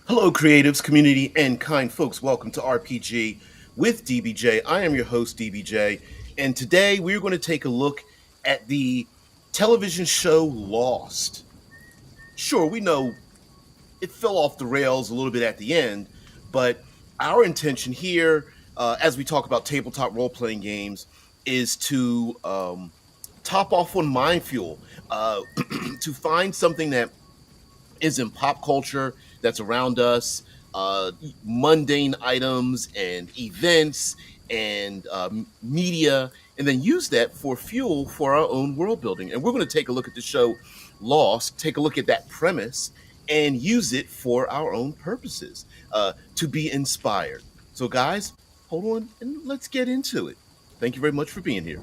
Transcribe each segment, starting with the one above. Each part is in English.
Hello, creatives, community, and kind folks. Welcome to RPG with DBJ. I am your host, DBJ, and today we're going to take a look at the television show Lost. Sure, we know it fell off the rails a little bit at the end, but our intention here, as we talk about tabletop role playing games, is to top off on Mind Fuel, to find something that is in pop culture that's around us, mundane items and events and media, and then use that for fuel for our own world building. And we're going to take a look at the show Lost, take a look at that premise, and use it for our own purposes to be inspired. So, guys, hold on and let's get into it. Thank you very much for being here.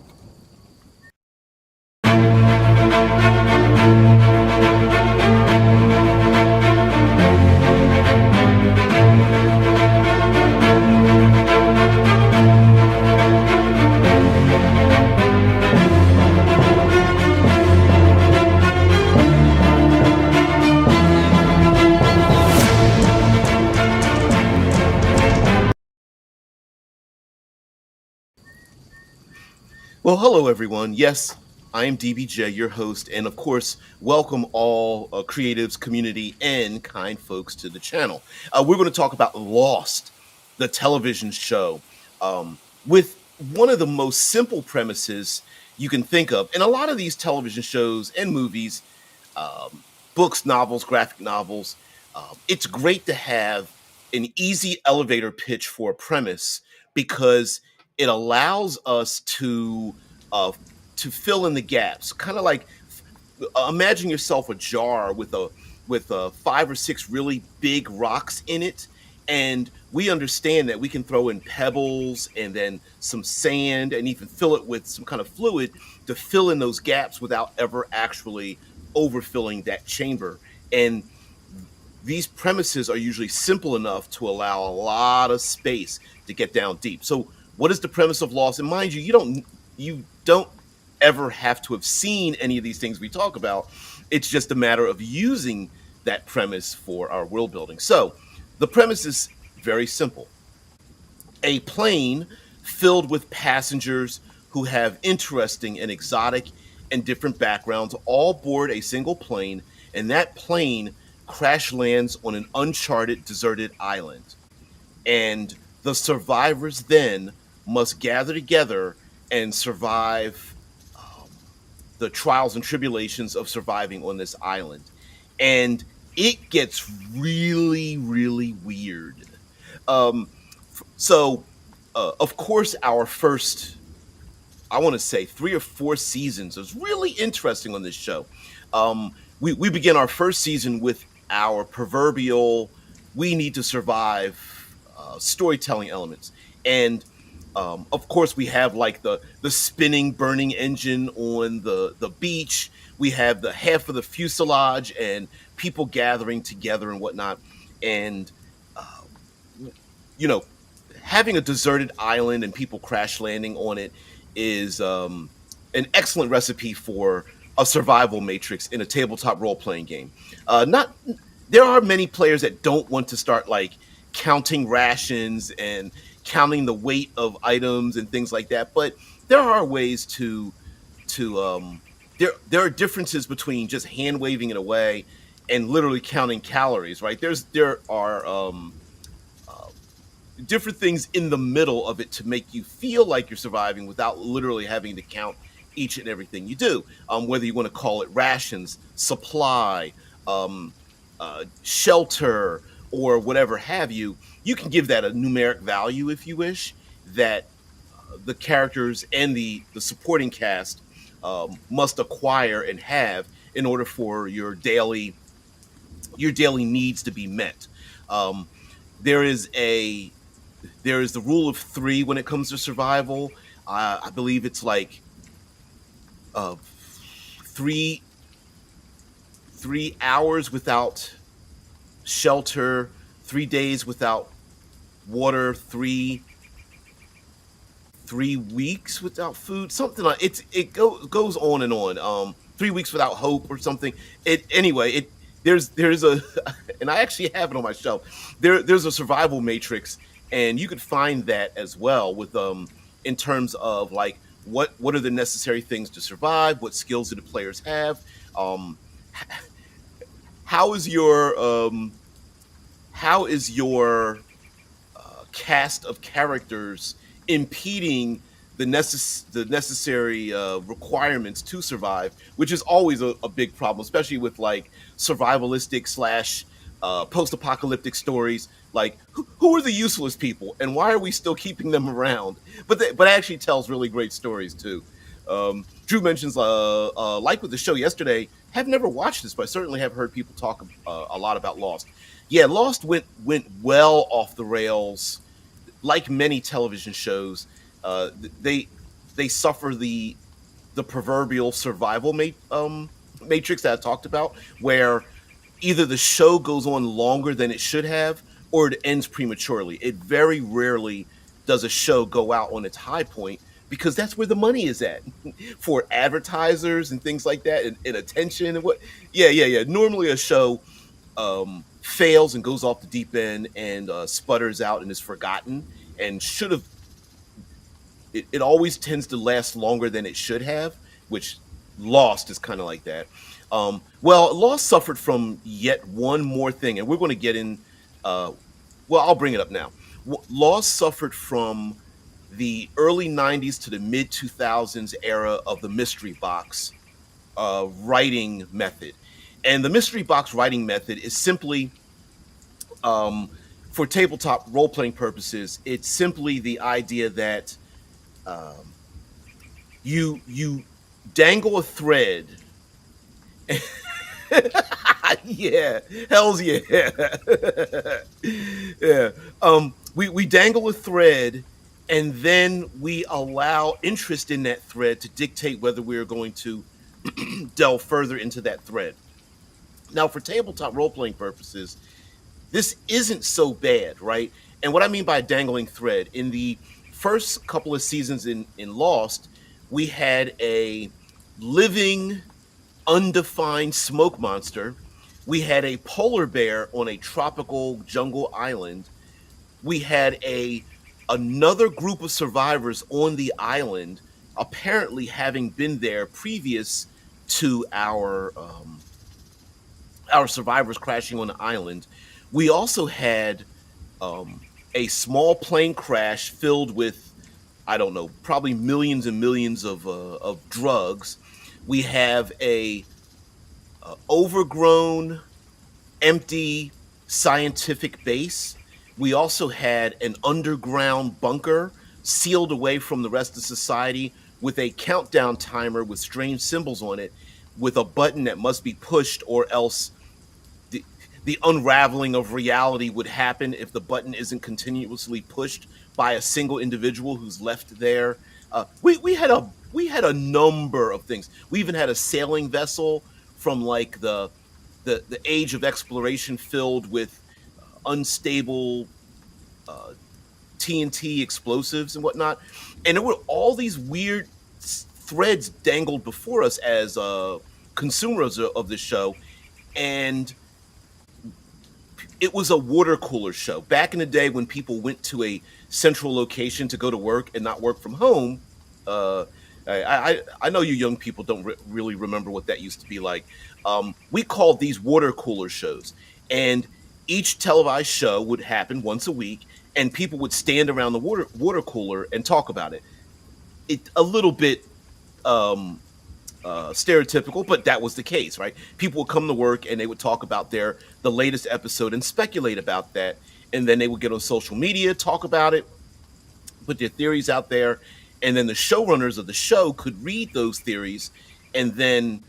Well, hello, everyone. Yes, I am DBJ, your host, and of course, welcome all creatives, community, and kind folks to the channel. We're going to talk about Lost, the television show, with one of the most simple premises you can think of. And a lot of these television shows and movies, books, novels, graphic novels, it's great to have an easy elevator pitch for a premise because it allows us uh, to fill in the gaps. Kind of like imagine yourself a jar with five or six really big rocks in it, and we understand that we can throw in pebbles and then some sand and even fill it with some kind of fluid to fill in those gaps without ever actually overfilling that chamber. And these premises are usually simple enough to allow a lot of space to get down deep. So, what is the premise of Lost? And mind you, you don't ever have to have seen any of these things we talk about. It's just a matter of using that premise for our world building. So, the premise is very simple: a plane filled with passengers who have interesting and exotic and different backgrounds all board a single plane, and that plane crash lands on an uncharted, deserted island. And the survivors then must gather together and survive um, the trials and tribulations of surviving on this island. And it gets really, really weird. Um, of course, our first, I want to say, 3 or 4 seasons is really interesting on this show. We begin our first season with our proverbial we need to survive storytelling elements. And of course, we have like the spinning, burning engine on the beach. We have the half of the fuselage and people gathering together and whatnot. And uh, you know, having a deserted island and people crash landing on it is an excellent recipe for a survival matrix in a tabletop role playing game. Not There are many players that don't want to start like counting rations and counting the weight of items and things like that, but there are ways to there are differences between just hand waving it away and literally counting calories, right? There are uh, different things in the middle of it to make you feel like you're surviving without literally having to count each and everything you do. Whether you want to call it rations, supply, um, shelter, or whatever have you, you can give that a numeric value if you wish. That the characters and the supporting cast must acquire and have in order for your daily needs to be met. Um, there is a there is the rule of three when it comes to survival. I believe it's like uh, three 3 hours without shelter, 3 days without water, three weeks without food, something goes on and on. 3 weeks without hope or something. It anyway. there's a and I actually have it on my shelf. There's a survival matrix, and you could find that as well with in terms of like what are the necessary things to survive, what skills do the players have, um how is your how is your cast of characters impeding the necessary requirements to survive, which is always a big problem, especially with like survivalistic slash post-apocalyptic stories. Like, who are the useless people, and why are we still keeping them around? But it actually tells really great stories too. Drew mentions, like with the show yesterday, have never watched this, but I certainly have heard people talk a lot about Lost. Yeah, Lost went well off the rails, like many television shows. They suffer the proverbial matrix that I talked about, where either the show goes on longer than it should have, or it ends prematurely. It very rarely does a show go out on its high point, because that's where the money is at for advertisers and things like that, and attention and what. Yeah. Normally a show fails and goes off the deep end and sputters out and is forgotten and should have. It always tends to last longer than it should have, which Lost is kind of like that. Well, Lost suffered from yet one more thing, and we're going to get in. Well, I'll bring it up now. Lost suffered from the early '90s to the mid 2000s era of the mystery box writing method, and the mystery box writing method is simply, for tabletop role playing purposes, it's simply the idea that um, you dangle a thread. Yeah, hell's yeah. Yeah. We dangle a thread, and then we allow interest in that thread to dictate whether we are going to delve further into that thread. Now, for tabletop role playing purposes, this isn't so bad, right? And what I mean by dangling thread, in the first couple of seasons in Lost, we had a living, undefined smoke monster. We had a polar bear on a tropical jungle island. We had a another group of survivors on the island, apparently having been there previous to our survivors crashing on the island. We also had um, a small plane crash filled with, I don't know, probably millions and millions of drugs. We have a overgrown, empty scientific base. We also had an underground bunker sealed away from the rest of society with a countdown timer with strange symbols on it, with a button that must be pushed, or else the, the unraveling of reality would happen if the button isn't continuously pushed by a single individual who's left there. We had a number of things. We even had a sailing vessel from like the age of exploration, filled with unstable uh, TNT explosives and whatnot, and there were all these weird threads dangled before us as consumers of the show, and it was a water cooler show. Back in the day when people went to a central location to go to work and not work from home, uh, I know you young people don't really remember what that used to be like. We called these water cooler shows, and each televised show would happen once a week, and people would stand around the water cooler and talk about it. It a little bit um, stereotypical, but that was the case, right? People would come to work and they would talk about the latest episode and speculate about that, and then they would get on social media, talk about it, put their theories out there, and then the showrunners of the show could read those theories and then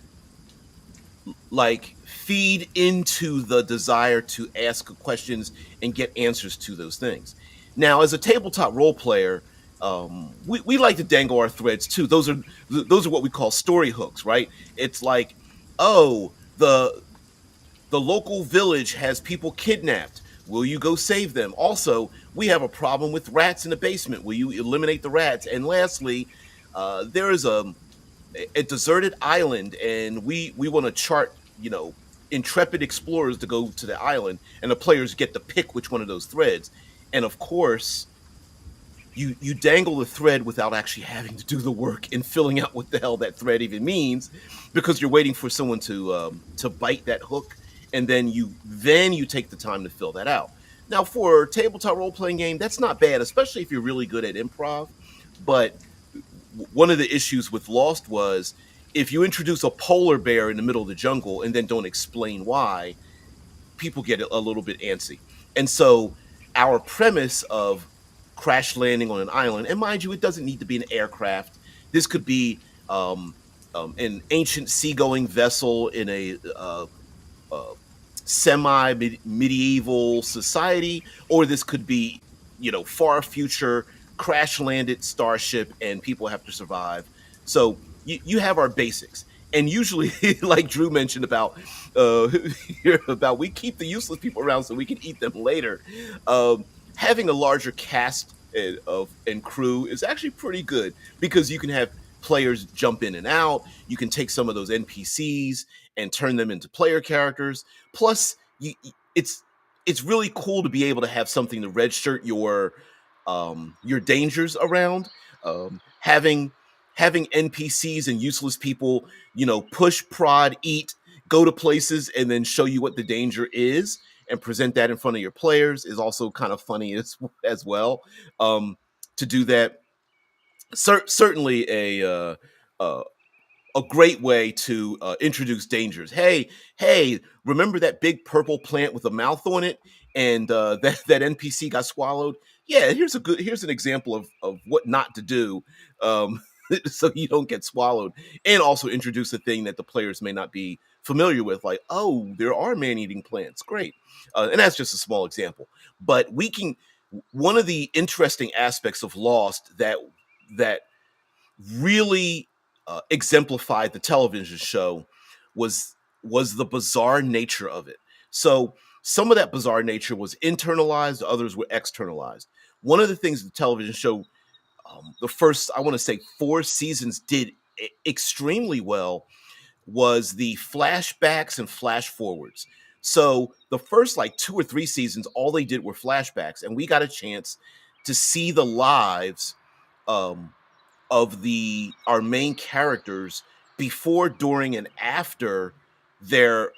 like feed into the desire to ask questions and get answers to those things. Now, as a tabletop role player, we like to dangle our threads too. Those are what we call story hooks, right? It's like, oh, the local village has people kidnapped. Will you go save them? Also, we have a problem with rats in the basement. Will you eliminate the rats? And lastly, there is a deserted island, and we want to chart, you know, intrepid explorers to go to the island, and the players get to pick which one of those threads. And of course, you dangle the thread without actually having to do the work in filling out what the hell that thread even means, because you're waiting for someone to bite that hook, and then you take the time to fill that out. Now, for a tabletop role playing game, that's not bad, especially if you're really good at improv. But one of the issues with Lost was, if you introduce a polar bear in the middle of the jungle and then don't explain why, people get a little bit antsy. And so our premise of crash landing on an island, and mind you, it doesn't need to be an aircraft. This could be an ancient seagoing vessel in a uh, semi medieval society, or this could be, far future crash landed starship and people have to survive. So you have our basics. And usually, like Drew mentioned about uh, about we keep the useless people around so we can eat them later. Having a larger cast and crew is actually pretty good, because you can have players jump in and out. You can take some of those NPCs and turn them into player characters. Plus, it's really cool to be able to have something to redshirt your dangers around. Having NPCs and useless people, push, prod, eat, go to places, and then show you what the danger is and present that in front of your players is also kind of funny as well. To do that, certainly uh, a great way to introduce dangers. Hey, remember that big purple plant with a mouth on it, and that NPC got swallowed? Yeah, here's an example of what not to do, um, so you don't get swallowed, and also introduce a thing that the players may not be familiar with, like, oh, there are man-eating plants. Great, and that's just a small example. But we can one of the interesting aspects of Lost that really exemplified the television show was was the bizarre nature of it. So some of that bizarre nature was internalized, others were externalized. One of the things the television show, the first, I want to say, 4 seasons did extremely well, was the flashbacks and flash forwards. So the first like 2 or 3 seasons, all they did were flashbacks, and we got a chance to see the lives um, of the our main characters before, during, and after their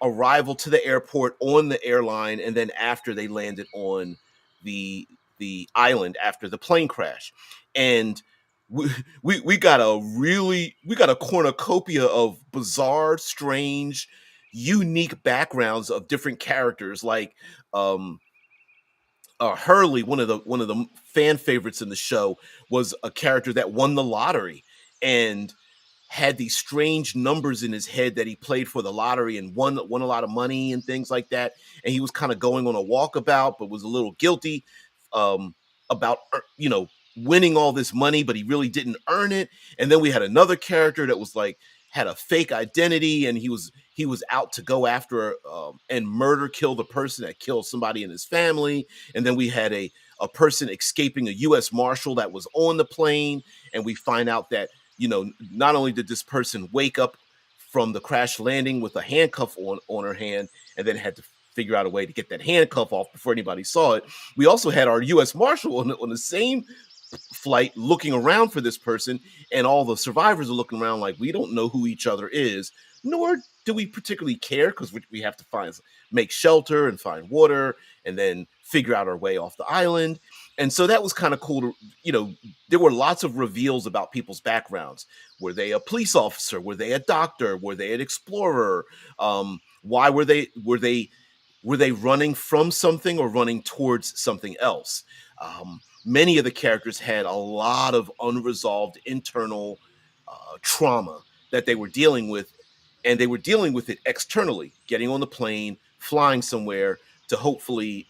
arrival to the airport on the airline, and then after they landed on the the island after the plane crash. And we we got a cornucopia of bizarre, strange, unique backgrounds of different characters, like um Hurley, one of the fan favorites in the show, was a character that won the lottery and had these strange numbers in his head that he played for the lottery and won a lot of money and things like that. And he was kind of going on a walkabout, but was a little guilty um, about winning all this money, but he really didn't earn it. And then we had another character that was like had a fake identity, and he was out to go after and kill the person that killed somebody in his family. And then we had a person escaping a U.S. Marshal that was on the plane, and we find out that not only did this person wake up from the crash landing with a handcuff on her hand, and then had to figure out a way to get that handcuff off before anybody saw it. We also had our U.S. Marshal on the same flight looking around for this person, and all the survivors are looking around like, we don't know who each other is, nor do we particularly care, because we have to make shelter and find water and then figure out our way off the island. And so that was kind of cool to, there were lots of reveals about people's backgrounds. Were they a police officer? Were they a doctor? Were they an explorer? Why were they running from something or running towards something else? Many of the characters had a lot of unresolved internal trauma that they were dealing with, and they were dealing with it externally, getting on the plane, flying somewhere to hopefully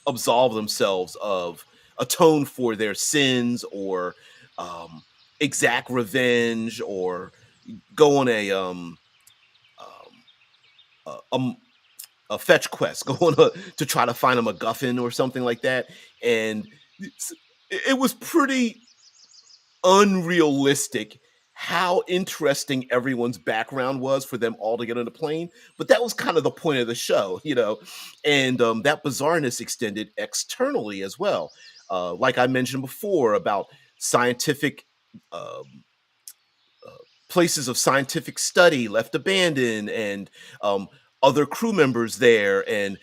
absolve themselves of, atone for their sins, or um, exact revenge, or go on um, um, a fetch quest, go on to try to find a MacGuffin or something like that. And it was pretty unrealistic how interesting everyone's background was for them all to get on the plane. But that was kind of the point of the show, and that bizarreness extended externally as well. Like I mentioned before about scientific um, uh, places of scientific study left abandoned, and other crew members there, and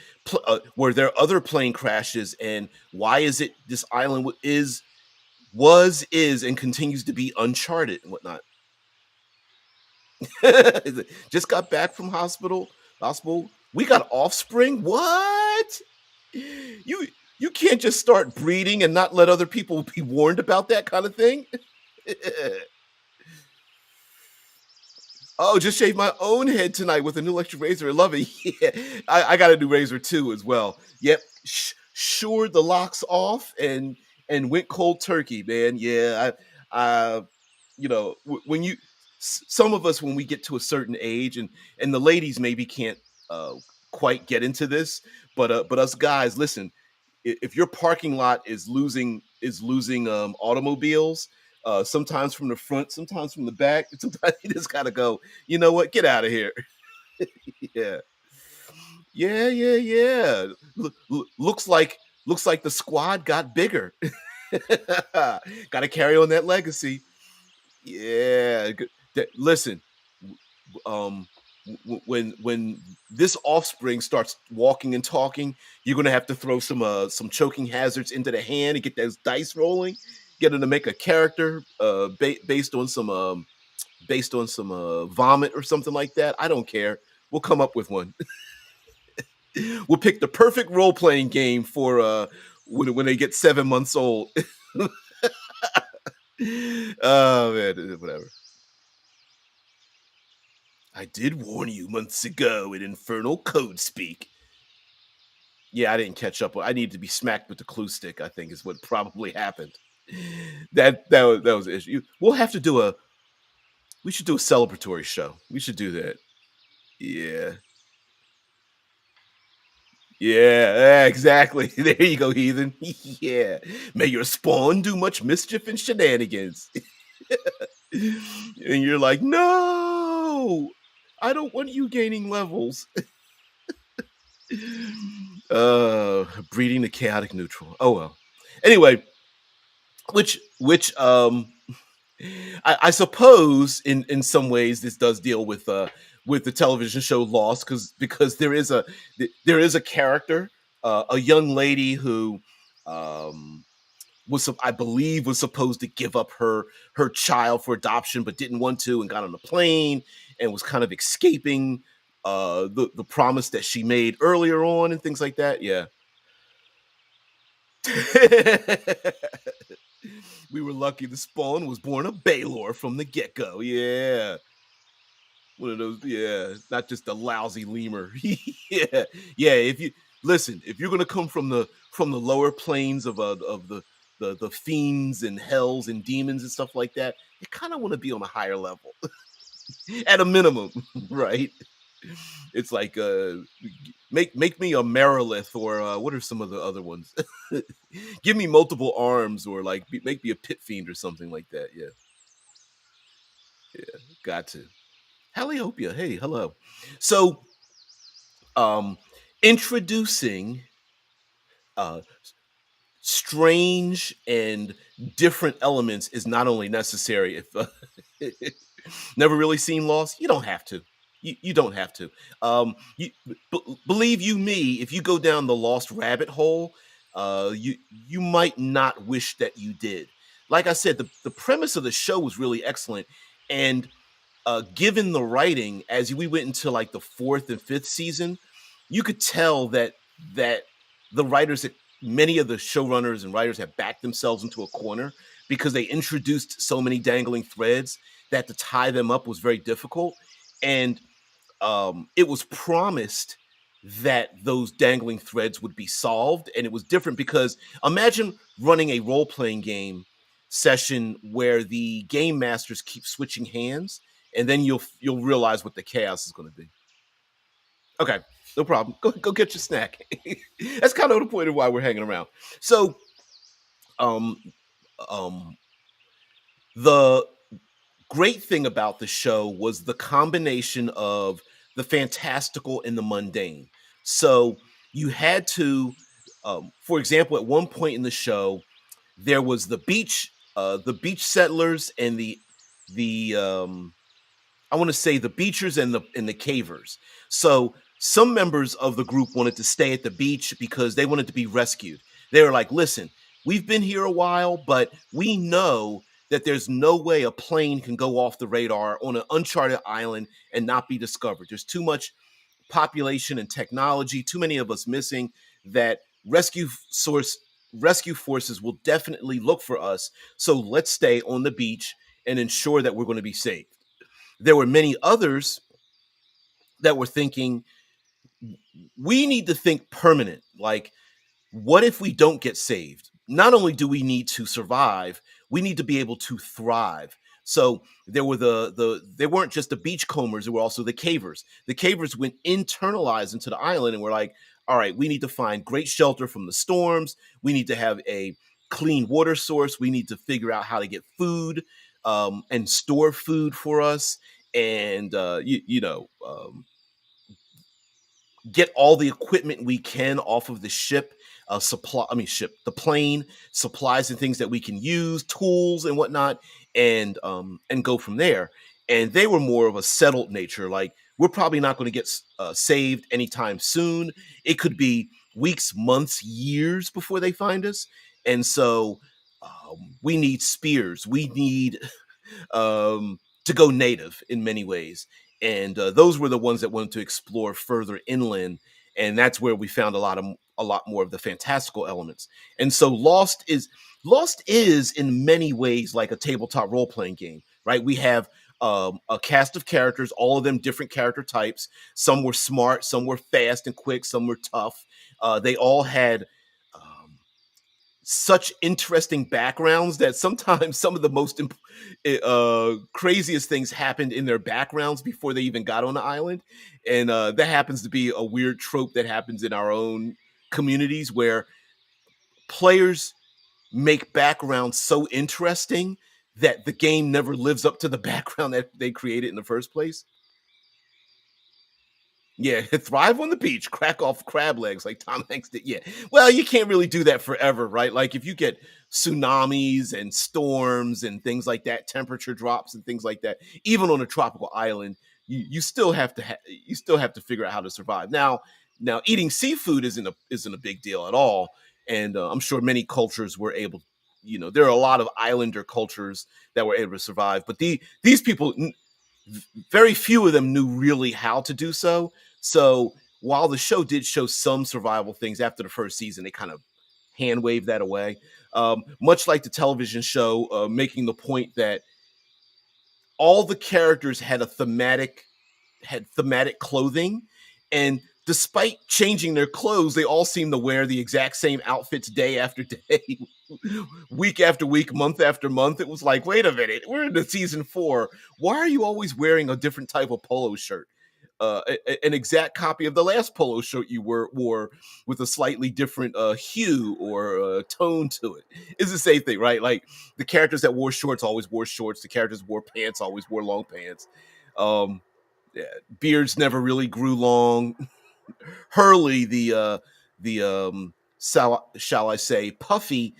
were there other plane crashes, and why is it this island is and continues to be uncharted and whatnot. Just got back from hospital. We got offspring. What? You can't just start breeding and not let other people be warned about that kind of thing. Oh, just shaved my own head tonight with a new electric razor. I love it. Yeah, I got a new razor too as well. Yep, sure the locks off and went cold turkey, man. Yeah, when some of us when we get to a certain age, and the ladies maybe can't uh quite get into this, but us guys, listen, if your parking lot is losing automobiles, sometimes from the front, sometimes from the back, sometimes you just gotta go, you know what, get out of here. Yeah, yeah. Looks like the squad got bigger. Gotta carry on that legacy. Yeah, listen, um when this offspring starts walking and talking, you're gonna have to throw some choking hazards into the hand and get those dice rolling, get them to make a character based on some vomit or something like that. I don't care, we'll come up with one. We'll pick the perfect role-playing game for when they get 7 months old. Oh man, whatever. I did warn you months ago in infernal code speak. Yeah, I didn't catch up. I needed to be smacked with the clue stick, I think is what probably happened. That was the issue. We should do a celebratory show. We should do that. Yeah. Yeah, exactly. There you go, heathen. Yeah. May your spawn do much mischief and shenanigans. And you're like, no, I don't want you gaining levels. Breeding the chaotic neutral. Oh well. Anyway, which I suppose in some ways this does deal with the television show Lost, because there is a character, a young lady who um I believe was supposed to give up her child for adoption but didn't want to, and got on the plane and was kind of escaping the promise that she made earlier on and things like that. Yeah. We were lucky the spawn was born a Baylor from the get-go. Yeah. One of those, yeah, not just a lousy lemur. Yeah. Yeah, if you're gonna come from the lower planes of the fiends and hells and demons and stuff like that, you kind of want to be on a higher level at a minimum, right? It's like make me a Merilith, or what are some of the other ones? Give me multiple arms, or like make me a pit fiend or something like that. Yeah, yeah, got to. Heliopia, hey, hello. So, um, introducing uh strange and different elements is not only necessary if never really seen Lost, you don't have to. You don't have to. Believe you me, if you go down the Lost rabbit hole, you might not wish that you did. Like I said, the premise of the show was really excellent, and given the writing, as we went into like the fourth and fifth season, you could tell that the writers, many of the showrunners and writers, have backed themselves into a corner because they introduced so many dangling threads that to tie them up was very difficult. And it was promised that those dangling threads would be solved, and it was different because imagine running a role-playing game session where the game masters keep switching hands, and then you'll realize what the chaos is going to be. Okay, no problem. Go get your snack. That's kind of the point of why we're hanging around. So, um, um, the great thing about the show was the combination of the fantastical and the mundane. So you had to, for example, at one point in the show, there was the beach settlers and the I want to say the beachers and the cavers. So some members of the group wanted to stay at the beach because they wanted to be rescued. They were like, "Listen, we've been here a while, but we know that there's no way a plane can go off the radar on an uncharted island and not be discovered. There's too much population and technology, too many of us missing that rescue forces will definitely look for us. So let's stay on the beach and ensure that we're going to be safe." There were many others that were thinking, we need to think permanent. Like, what if we don't get saved? Not only do we need to survive, we need to be able to thrive. So there were they weren't just the beachcombers, there were also the cavers. The cavers went internalized into the island and were like, all right, we need to find great shelter from the storms. We need to have a clean water source. We need to figure out how to get food and store food for us. And get all the equipment we can off of the ship, the plane, supplies and things that we can use, tools and whatnot, and go from there. And they were more of a settled nature. Like, we're probably not going to get saved anytime soon. It could be weeks, months, years before they find us. And so we need spears. We need to go native in many ways. And those were the ones that wanted to explore further inland, and that's where we found a lot more of the fantastical elements. And so Lost is in many ways like a tabletop role playing game, right? We have a cast of characters, all of them different character types. Some were smart, some were fast and quick, some were tough. They all had such interesting backgrounds that sometimes some of the most craziest things happened in their backgrounds before they even got on the island. And that happens to be a weird trope that happens in our own communities where players make backgrounds so interesting that the game never lives up to the background that they created in the first place. Yeah, thrive on the beach, crack off crab legs like Tom Hanks did. Yeah. Well, you can't really do that forever, right? Like, if you get tsunamis and storms and things like that, temperature drops and things like that, even on a tropical island, you still have to you still have to figure out how to survive. Now eating seafood isn't a big deal at all, and I'm sure many cultures were able. There are a lot of islander cultures that were able to survive, but these people, very few of them knew really how to do so. So while the show did show some survival things after the first season, they kind of hand waved that away. Much like the television show, making the point that all the characters had thematic clothing, and despite changing their clothes, they all seem to wear the exact same outfits day after day, week after week, month after month. It was like, wait a minute, we're in the season 4. Why are you always wearing a different type of polo shirt? An exact copy of the last polo shirt you wore with a slightly different hue or tone to it. It's the same thing, right? Like, the characters that wore shorts always wore shorts. The characters who wore pants always wore long pants. Um, yeah, beards never really grew long. Hurley, shall I say, puffy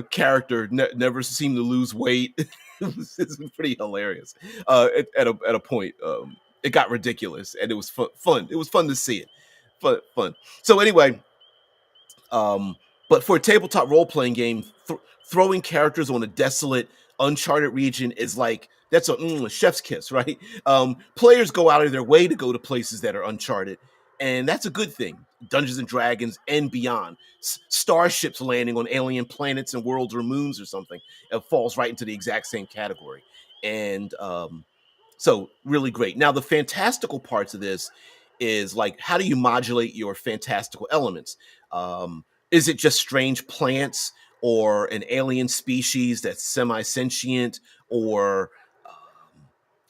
character, never seemed to lose weight. It's pretty hilarious. At a point, it got ridiculous, and it was fun. It was fun to see it. Fun. So anyway, um, but for a tabletop role playing game, throwing characters on a desolate, uncharted region is like, that's a chef's kiss, right? Players go out of their way to go to places that are uncharted, and that's a good thing. Dungeons and Dragons and beyond, starships landing on alien planets and worlds or moons or something, it falls right into the exact same category. And so really great. Now, the fantastical parts of this is like, how do you modulate your fantastical elements? Is it just strange plants or an alien species that's semi-sentient, or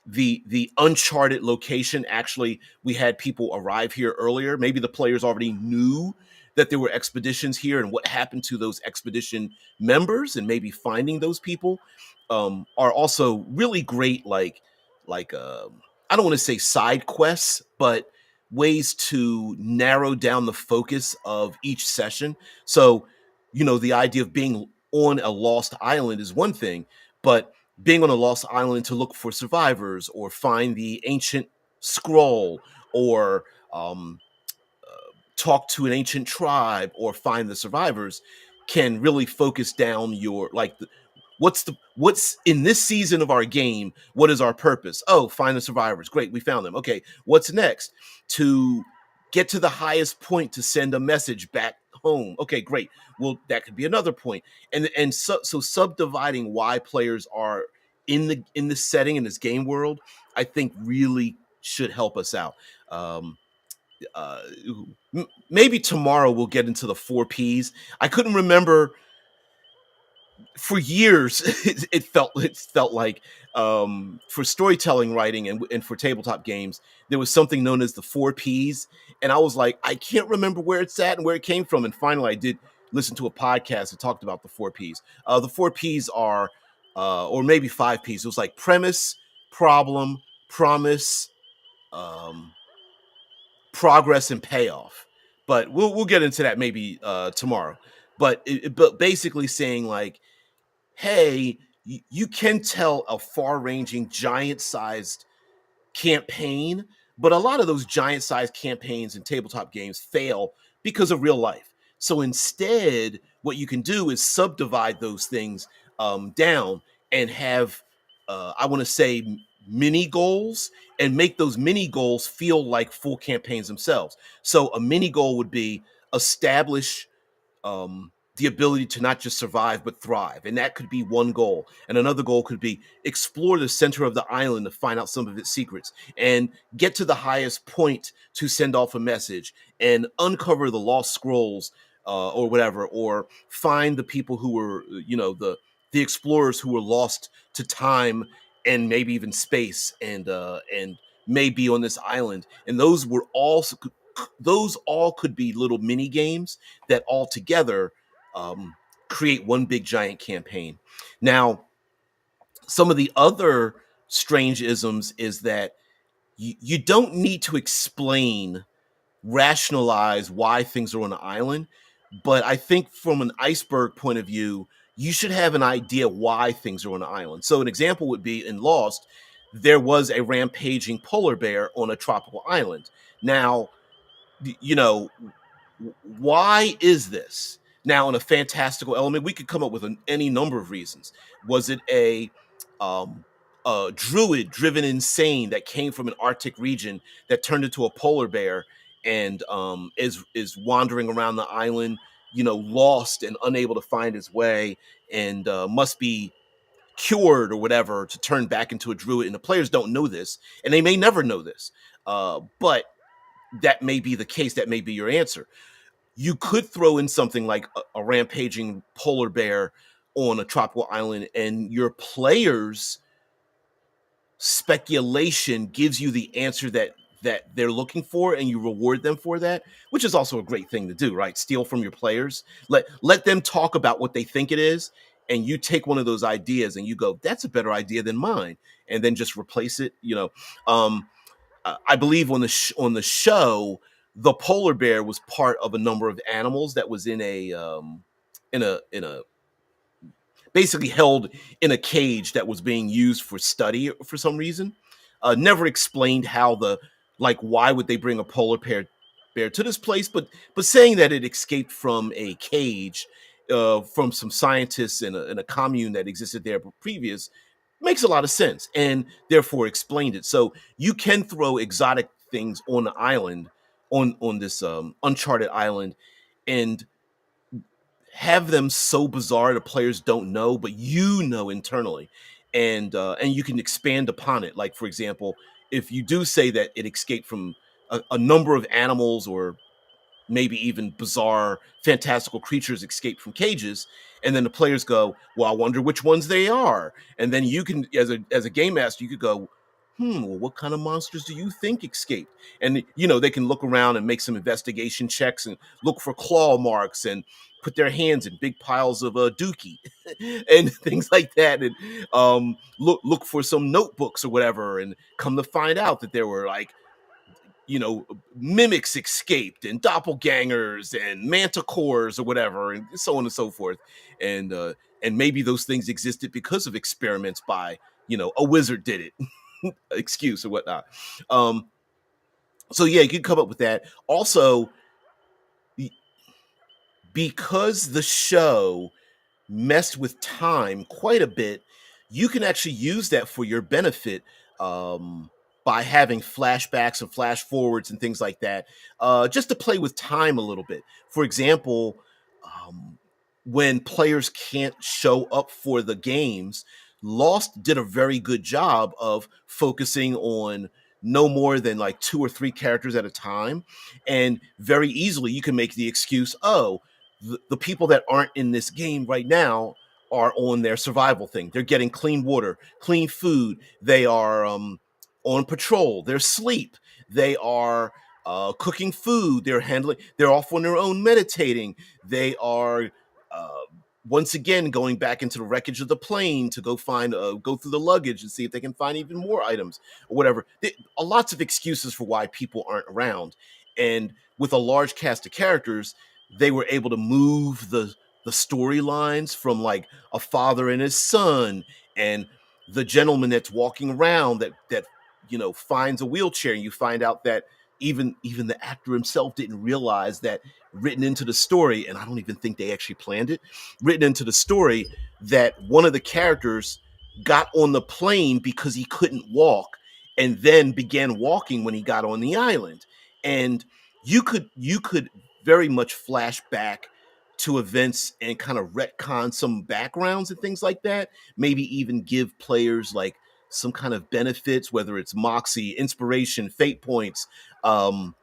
the uncharted location? Actually, we had people arrive here earlier. Maybe the players already knew that there were expeditions here and what happened to those expedition members and maybe finding those people are also really great. I don't want to say side quests, but ways to narrow down the focus of each session. So, the idea of being on a lost island is one thing, but being on a lost island to look for survivors or find the ancient scroll or talk to an ancient tribe or find the survivors can really focus down your what's in this season of our game. What is our purpose? Oh, find the survivors. Great, we found them. Okay, what's next? To get to the highest point to send a message back home. Okay, great. Well, that could be another point. And so subdividing why players are in this setting, in this game world, I think really should help us out. um uh, Maybe tomorrow we'll get into the 4Ps. I couldn't remember for years. It felt like for storytelling writing and for tabletop games, there was something known as the 4Ps, and I was like, I can't remember where it's at and where it came from. And finally, I did listen to a podcast that talked about the 4Ps. The 4Ps are, or maybe 5Ps. It was like premise, problem, promise, um, progress and payoff. But we'll get into that maybe tomorrow. But basically saying like, hey, you can tell a far-ranging, giant-sized campaign, but a lot of those giant-sized campaigns in tabletop games fail because of real life. So instead, what you can do is subdivide those things down and have, I want to say, mini goals, and make those mini goals feel like full campaigns themselves. So a mini goal would be establish the ability to not just survive but thrive, and that could be one goal. And another goal could be explore the center of the island to find out some of its secrets, and get to the highest point to send off a message, and uncover the lost scrolls, or whatever, or find the people who were, the explorers who were lost to time and maybe even space, and may be on this island. And those all could be little mini games that all together um, create one big giant campaign. Now, some of the other strange isms is that you don't need to explain, rationalize why things are on an island, but I think from an iceberg point of view, you should have an idea why things are on an island. So an example would be in Lost, there was a rampaging polar bear on a tropical island. Now, you know, why is this? Now, in a fantastical element, we could come up with any number of reasons. Was it um, a druid driven insane that came from an Arctic region that turned into a polar bear and is wandering around the island, lost and unable to find his way, and must be cured or whatever to turn back into a druid? And the players don't know this, and they may never know this, but that may be the case. That may be your answer. You could throw in something like a rampaging polar bear on a tropical island, and your players' speculation gives you the answer that they're looking for, and you reward them for that, which is also a great thing to do, right? Steal from your players. Let them talk about what they think it is, and you take one of those ideas and you go, that's a better idea than mine, and then just replace it. I believe on the show, the polar bear was part of a number of animals that was in a basically held in a cage that was being used for study for some reason. Never explained how why would they bring a polar bear to this place, but saying that it escaped from a cage from some scientists in a commune that existed there previous makes a lot of sense, and therefore explained it. So you can throw exotic things on the island, on this uncharted island, and have them so bizarre the players don't know, but internally, and you can expand upon it. Like, for example, if you do say that it escaped from a number of animals, or maybe even bizarre fantastical creatures escaped from cages, and then the players go, well, I wonder which ones they are. And then you can, as a game master, you could go, well, what kind of monsters do you think escaped? And they can look around and make some investigation checks and look for claw marks and put their hands in big piles of dookie and things like that, and look for some notebooks or whatever, and come to find out that there were like mimics escaped and doppelgangers and manticores or whatever, and so on and so forth. And maybe those things existed because of experiments by a wizard did it excuse or whatnot. So yeah, you can come up with that. Also, because the show messed with time quite a bit, you can actually use that for your benefit, by having flashbacks and flash forwards and things like that, just to play with time a little bit. For example, um, when players can't show up for the games, Lost did a very good job of focusing on no more than like two or three characters at a time. And very easily you can make the excuse, oh, the people that aren't in this game right now are on their survival thing. They're getting clean water, clean food. They are on patrol. They're asleep. They are cooking food. They're handling. They're off on their own meditating. They are uh, once again going back into the wreckage of the plane to go through the luggage and see if they can find even more items or whatever. There are lots of excuses for why people aren't around, and with a large cast of characters, they were able to move the storylines from like a father and his son, and the gentleman that's walking around that finds a wheelchair, and you find out that even the actor himself didn't realize that written into the story, and I don't even think they actually planned it, written into the story, that one of the characters got on the plane because he couldn't walk, and then began walking when he got on the island. And you could very much flash back to events and kind of retcon some backgrounds and things like that. Maybe even give players like some kind of benefits, whether it's moxie, inspiration, fate points, um,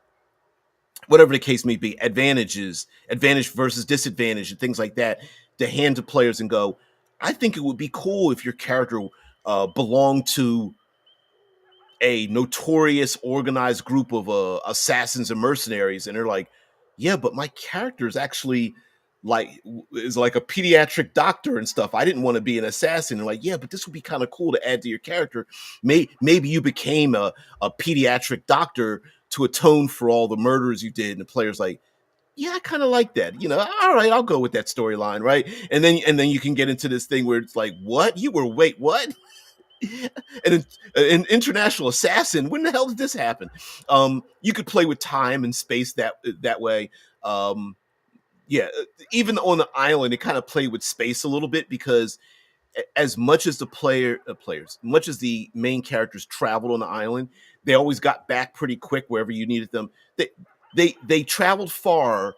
whatever the case may be, advantage versus disadvantage, and things like that, to hand to players and go, I think it would be cool if your character belonged to a notorious organized group of assassins and mercenaries, and they're like, yeah, but my character is actually is like a pediatric doctor and stuff. I didn't want to be an assassin. And like, yeah, but this would be kind of cool to add to your character. Maybe you became a pediatric doctor to atone for all the murders you did. And the player's like, yeah, I kind of like that. All right, I'll go with that storyline, right? And then you can get into this thing where it's like, what? Wait, what? an international assassin. When the hell did this happen? You could play with time and space that way. Yeah, even on the island, it kind of played with space a little bit, because as much as the much as the main characters traveled on the island, they always got back pretty quick wherever you needed them. They traveled far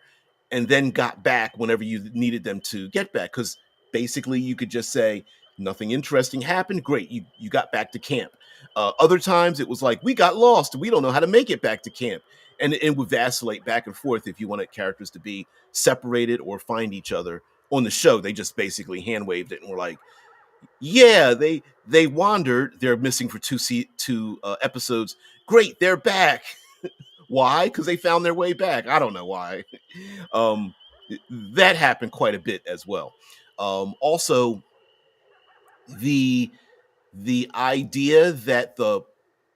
and then got back whenever you needed them to get back, because basically you could just say nothing interesting happened. Great, you got back to camp. Other times it was like, we got lost, we don't know how to make it back to camp, and it would vacillate back and forth if you wanted characters to be separated or find each other. On the show, they just basically hand waved it and were like, yeah, they wandered, they're missing for two episodes. Great, they're back. Why? Because they found their way back. I don't know why. um, that happened quite a bit as well. Also, the the idea that the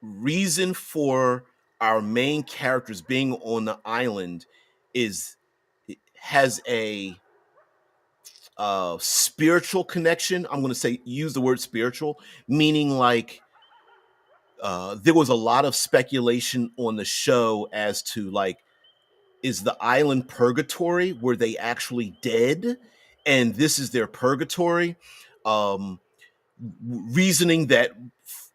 reason for our main characters being on the island is has a spiritual connection. I'm going to say use the word spiritual, meaning like there was a lot of speculation on the show as to like, is the island purgatory? Were they actually dead? And this is their purgatory. Um, Reasoning that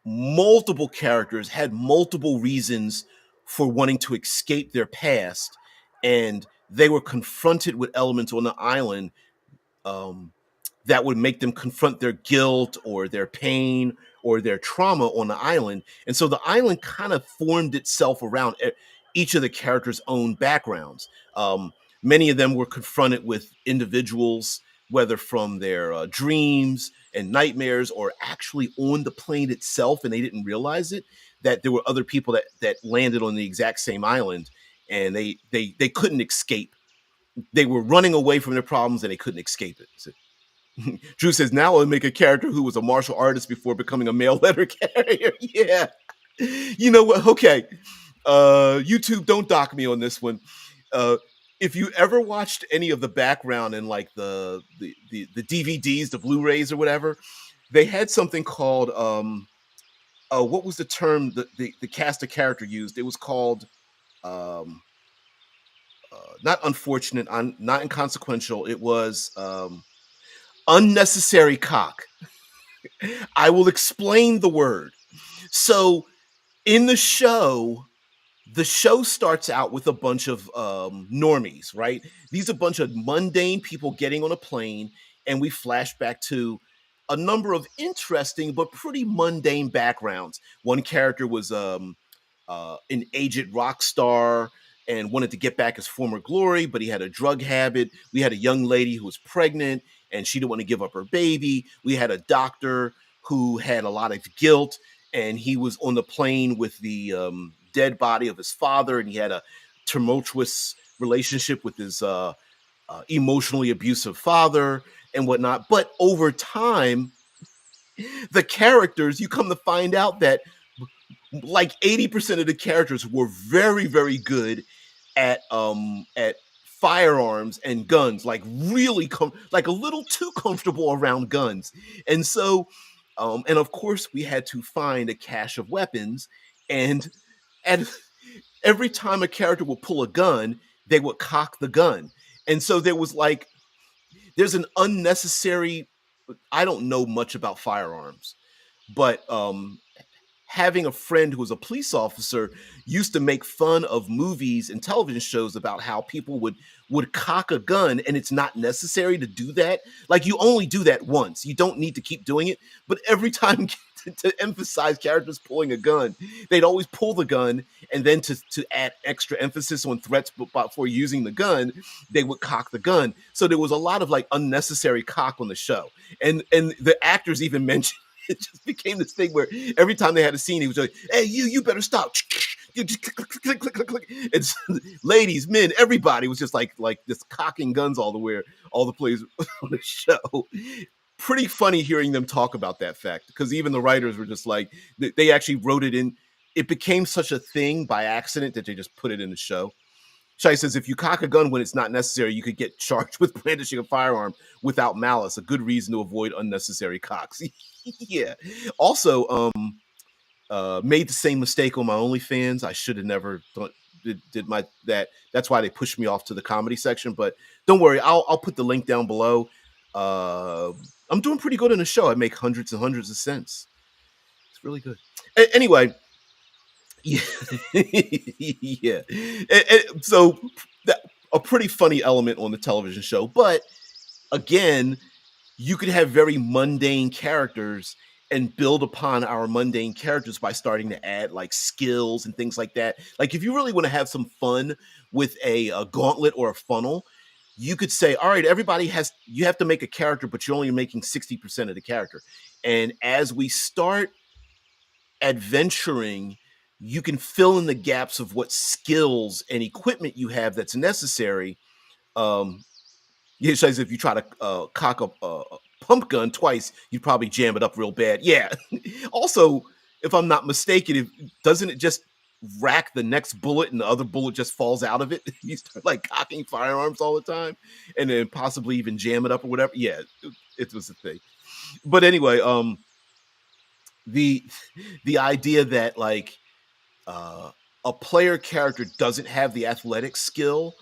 multiple characters had multiple reasons for wanting to escape their past, and they were confronted with elements on the island, um, that would make them confront their guilt or their pain or their trauma on the island. And so the island kind of formed itself around each of the characters' own backgrounds. Many of them were confronted with individuals whether from their dreams and nightmares or actually on the plane itself, and they didn't realize it, that there were other people that landed on the exact same island, and they couldn't escape. They were running away from their problems and they couldn't escape it. So, Drew says, now I'll make a character who was a martial artist before becoming a mail letter carrier. Yeah. You know what? Okay. YouTube, don't dock me on this one. Uh, if you ever watched any of the background in like the DVDs, the Blu-rays or whatever, they had something called what was the term the cast of character used? It was called um not unfortunate, not inconsequential. It was unnecessary cock. I will explain the word. So in the show starts out with a bunch of normies, right? These are a bunch of mundane people getting on a plane, and we flash back to a number of interesting but pretty mundane backgrounds. One character was an aged rock star and wanted to get back his former glory, but he had a drug habit. We had a young lady who was pregnant and she didn't want to give up her baby. We had a doctor who had a lot of guilt, and he was on the plane with the dead body of his father, and he had a tumultuous relationship with his emotionally abusive father and whatnot. But over time, the characters, you come to find out that like 80% of the characters were very, very good at firearms and guns, like really like a little too comfortable around guns. And so and of course we had to find a cache of weapons, and at every time a character would pull a gun, they would cock the gun. And so there was like there's an unnecessary, I don't know much about firearms, but having a friend who was a police officer used to make fun of movies and television shows about how people would cock a gun, and it's not necessary to do that. Like, you only do that once. You don't need to keep doing it. But every time to emphasize characters pulling a gun, they'd always pull the gun, and then to add extra emphasis on threats before using the gun, they would cock the gun. So there was a lot of like unnecessary cock on the show. And the actors even mentioned it just became this thing where every time they had a scene, he was like, "Hey, you better stop." You just click. It's ladies, men, everybody was just like just cocking guns all the players on the show. Pretty funny hearing them talk about that fact, because even the writers were just like, they actually wrote it in. It became such a thing by accident that they just put it in the show. Shai says, if you cock a gun when it's not necessary, you could get charged with brandishing a firearm without malice. A good reason to avoid unnecessary cocks. Yeah. Also, made the same mistake on my OnlyFans. I should have never did my that. That's why they pushed me off to the comedy section. But don't worry, I'll put the link down below. I'm doing pretty good in the show. I make hundreds and hundreds of cents. It's really good. Anyway, yeah, yeah. So that, a pretty funny element on the television show, but again, you could have very mundane characters and build upon our mundane characters by starting to add like skills and things like that. Like, if you really want to have some fun with a gauntlet or a funnel, you could say, all right, you have to make a character, but you're only making 60% of the character. And as we start adventuring, you can fill in the gaps of what skills and equipment you have that's necessary. Yeah, says if you try to cock a pump gun twice, you'd probably jam it up real bad. Yeah. Also, if I'm not mistaken, doesn't it just rack the next bullet and the other bullet just falls out of it? You start like cocking firearms all the time, and then possibly even jam it up or whatever. Yeah, it was a thing. But anyway, the idea that like a player character doesn't have the athletic skill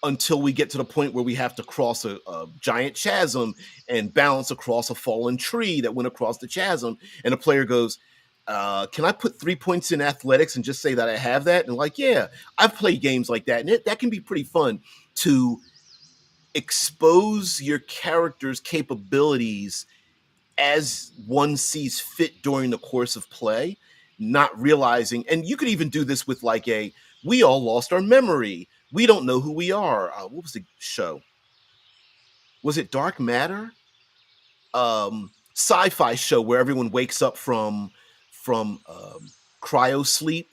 until we get to the point where we have to cross a giant chasm and balance across a fallen tree that went across the chasm. And the player goes, can I put 3 points in athletics and just say that I have that? And like, yeah, I've played games like that. And that can be pretty fun to expose your character's capabilities as one sees fit during the course of play, not realizing. And you could even do this with like we all lost our memory. We don't know who we are. What was the show? was it Dark Matter, sci-fi show where everyone wakes up from cryo sleep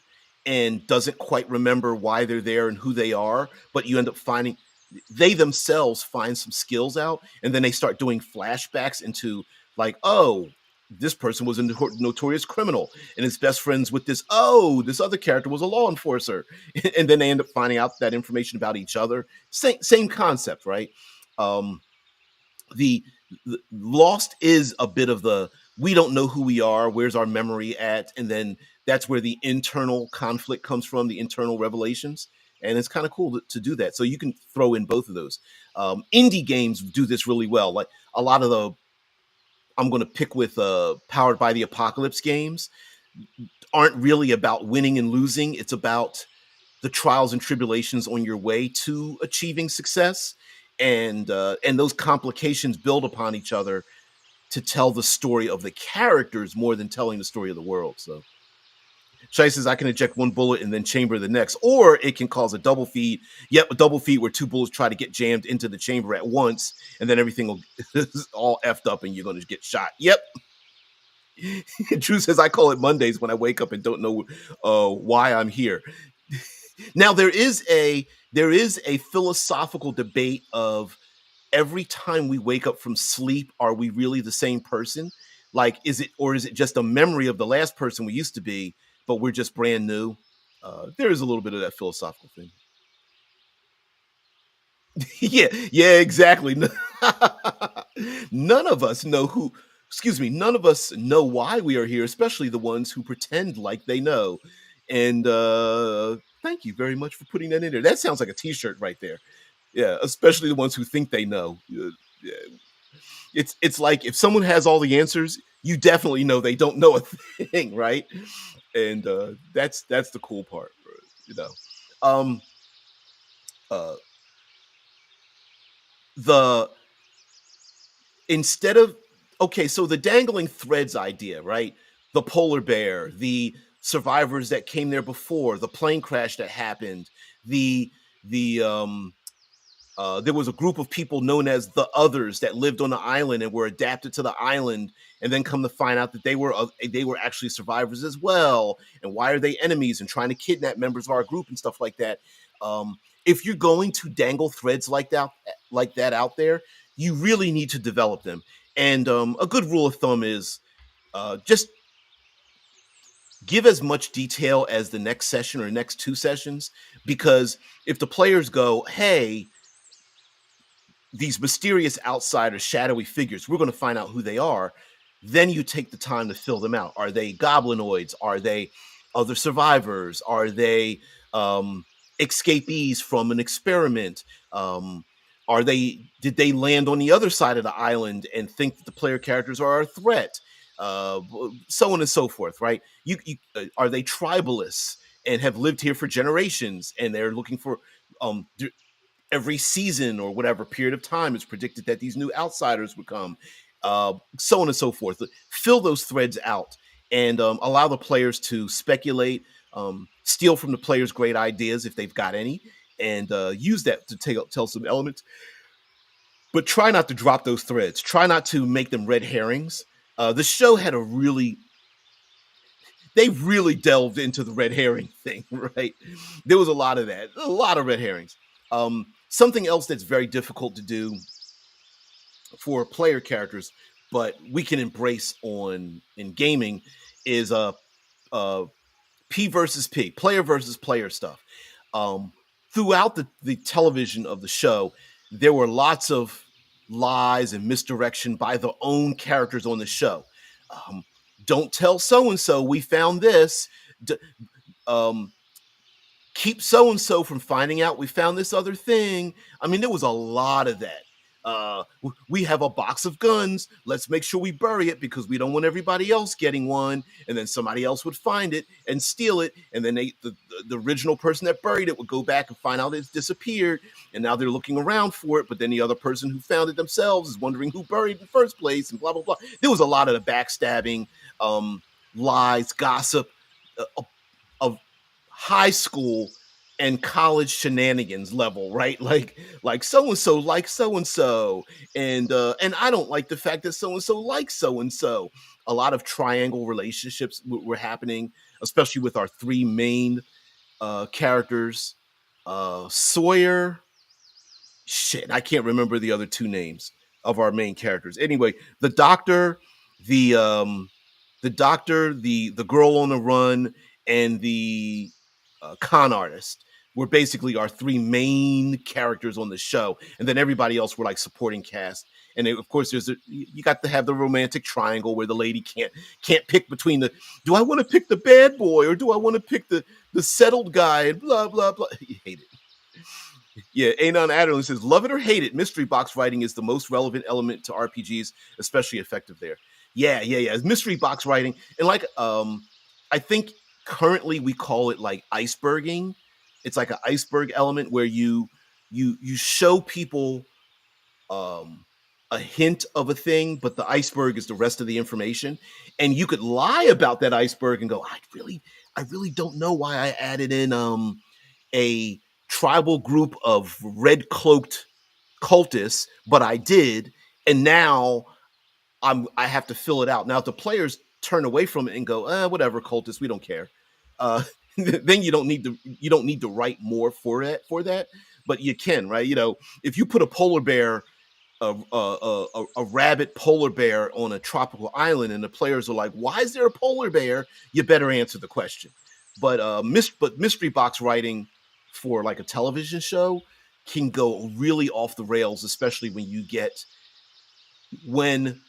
and doesn't quite remember why they're there and who they are, but you end up finding they themselves find some skills out, and then they start doing flashbacks into like, oh, this person was a notorious criminal and his best friends with this other character was a law enforcer, and then they end up finding out that information about each other. Same concept, right? um the, the Lost is a bit of the we don't know who we are, where's our memory at, and then that's where the internal conflict comes from, the internal revelations, and it's kind of cool to do that. So you can throw in both of those. Indie games do this really well. Like a lot of the I'm going to pick with Powered by the Apocalypse games aren't really about winning and losing. It's about the trials and tribulations on your way to achieving success, and those complications build upon each other to tell the story of the characters more than telling the story of the world. So Shai says I can eject one bullet and then chamber the next, or it can cause a double feed. Yep, a double feed where two bullets try to get jammed into the chamber at once, and then everything will all effed up and you're going to get shot. Yep. Drew says I call it Mondays when I wake up and don't know why I'm here. Now there is a philosophical debate of every time we wake up from sleep, are we really the same person? Like, is it just a memory of the last person we used to be, but we're just brand new? There is a little bit of that philosophical thing. Yeah, exactly. None of us know who. Excuse me. None of us know why we are here, especially the ones who pretend like they know. And thank you very much for putting that in there. That sounds like a T-shirt right there. Yeah, especially the ones who think they know. Yeah. It's like if someone has all the answers, you definitely know they don't know a thing, right? And that's the cool part, you know. Um, uh, the instead of okay, so the dangling threads idea, right? The polar bear, the survivors that came there before, the plane crash that happened, the there was a group of people known as the others that lived on the island and were adapted to the island, and then come to find out that they were actually survivors as well. And why are they enemies and trying to kidnap members of our group and stuff like that? If you're going to dangle threads like that out there, you really need to develop them. And a good rule of thumb is just give as much detail as the next session or next two sessions, because if the players go, hey, these mysterious outsiders, shadowy figures, we're going to find out who they are, then you take the time to fill them out. Are they goblinoids? Are they other survivors? Are they escapees from an experiment? Did they land on the other side of the island and think that the player characters are a threat? Uh, so on and so forth, right? Are they tribalists and have lived here for generations and they're looking for um, every season or whatever period of time it's predicted that these new outsiders would come, so on and so forth. Fill those threads out and allow the players to speculate, steal from the players' great ideas if they've got any, and use that to tell some elements. But try not to drop those threads. Try not to make them red herrings. The show had they really delved into the red herring thing, right? There was a lot of that, a lot of red herrings. Something else that's very difficult to do for player characters, but we can embrace in gaming, is uh P versus P, player versus player stuff. Um, Throughout the television of the show, there were lots of lies and misdirection by the own characters on the show. Um, don't tell so and so we found this. D- um, Keep so and so from finding out we found this other thing. I mean, there was a lot of that. We have a box of guns. Let's make sure we bury it because we don't want everybody else getting one. And then somebody else would find it and steal it. And then the original person that buried it would go back and find out it's disappeared. And now they're looking around for it. But then the other person who found it themselves is wondering who buried it in the first place and blah, blah, blah. There was a lot of the backstabbing, lies, gossip, of high school and college shenanigans level, right? Like so and so like so and so, and I don't like the fact that so and so likes so and so. A lot of triangle relationships were happening, especially with our three main characters. Sawyer, shit, I can't remember the other two names of our main characters. Anyway, the doctor, the um, the doctor, the girl on the run, and the con artist were basically our three main characters on the show, and then everybody else were like supporting cast. And then, of course, you got to have the romantic triangle where the lady can't pick between the, do I want to pick the bad boy or do I want to pick the settled guy and blah blah blah. You hate it. Yeah, Anon Adderley says, love it or hate it, mystery box writing is the most relevant element to RPGs, especially effective there. Yeah. It's mystery box writing. And I think currently we call it like iceberging. It's like an iceberg element where you show people um a hint of a thing, but the iceberg is the rest of the information. And you could lie about that iceberg and go, I really don't know why I added in a tribal group of red cloaked cultists, but I did, and now I have to fill it out. Now, if the players turn away from it and go, whatever, cultists, we don't care, uh, then you don't need to write more for that. But you can, right? If you put a polar bear, a rabid polar bear on a tropical island, and the players are like, "Why is there a polar bear?" You better answer the question. But mystery box writing for like a television show can go really off the rails, especially when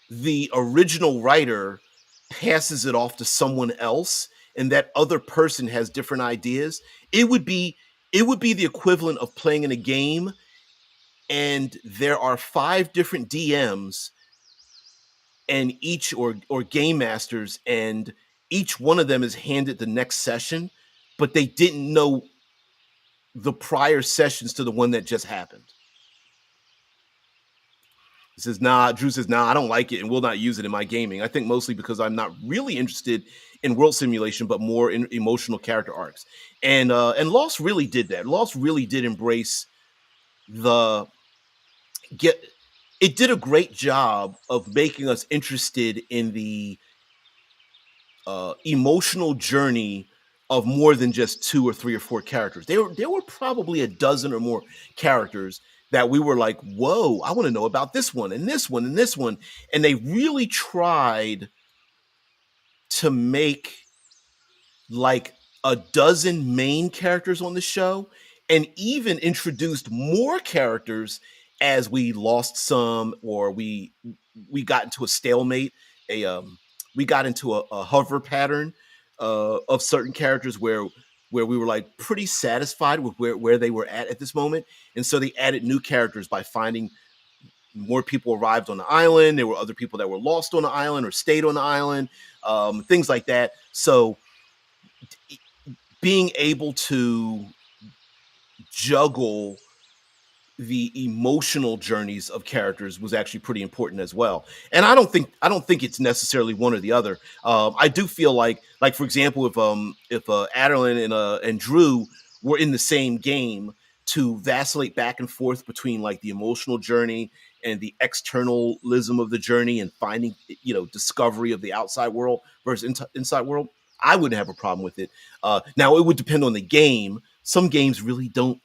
the original writer passes it off to someone else, and that other person has different ideas. It would be the equivalent of playing in a game, and there are five different DMs and each or game masters, and each one of them is handed the next session, but they didn't know the prior sessions to the one that just happened. He says, nah, Drew says, nah, I don't like it and will not use it in my gaming. I think mostly because I'm not really interested in world simulation, but more in emotional character arcs. And Lost really did that. Lost really did embrace the get it did a great job of making us interested in the emotional journey of more than just two or three or four characters. There were probably a dozen or more characters that we were like, whoa, I want to know about this one and this one and this one. And they really tried to make like a dozen main characters on the show, and even introduced more characters as we lost some, or we got into a stalemate, a we got into a hover pattern of certain characters where we were like pretty satisfied with where they were at this moment. And so they added new characters by finding more people arrived on the island. There were other people that were lost on the island or stayed on the island, things like that. So being able to juggle the emotional journeys of characters was actually pretty important as well. And I don't think it's necessarily one or the other. I do feel like for example, if Adeline and Drew were in the same game, to vacillate back and forth between like the emotional journey and the externalism of the journey, and finding discovery of the outside world versus inside world, I wouldn't have a problem with it. Now it would depend on the game. Some games really don't.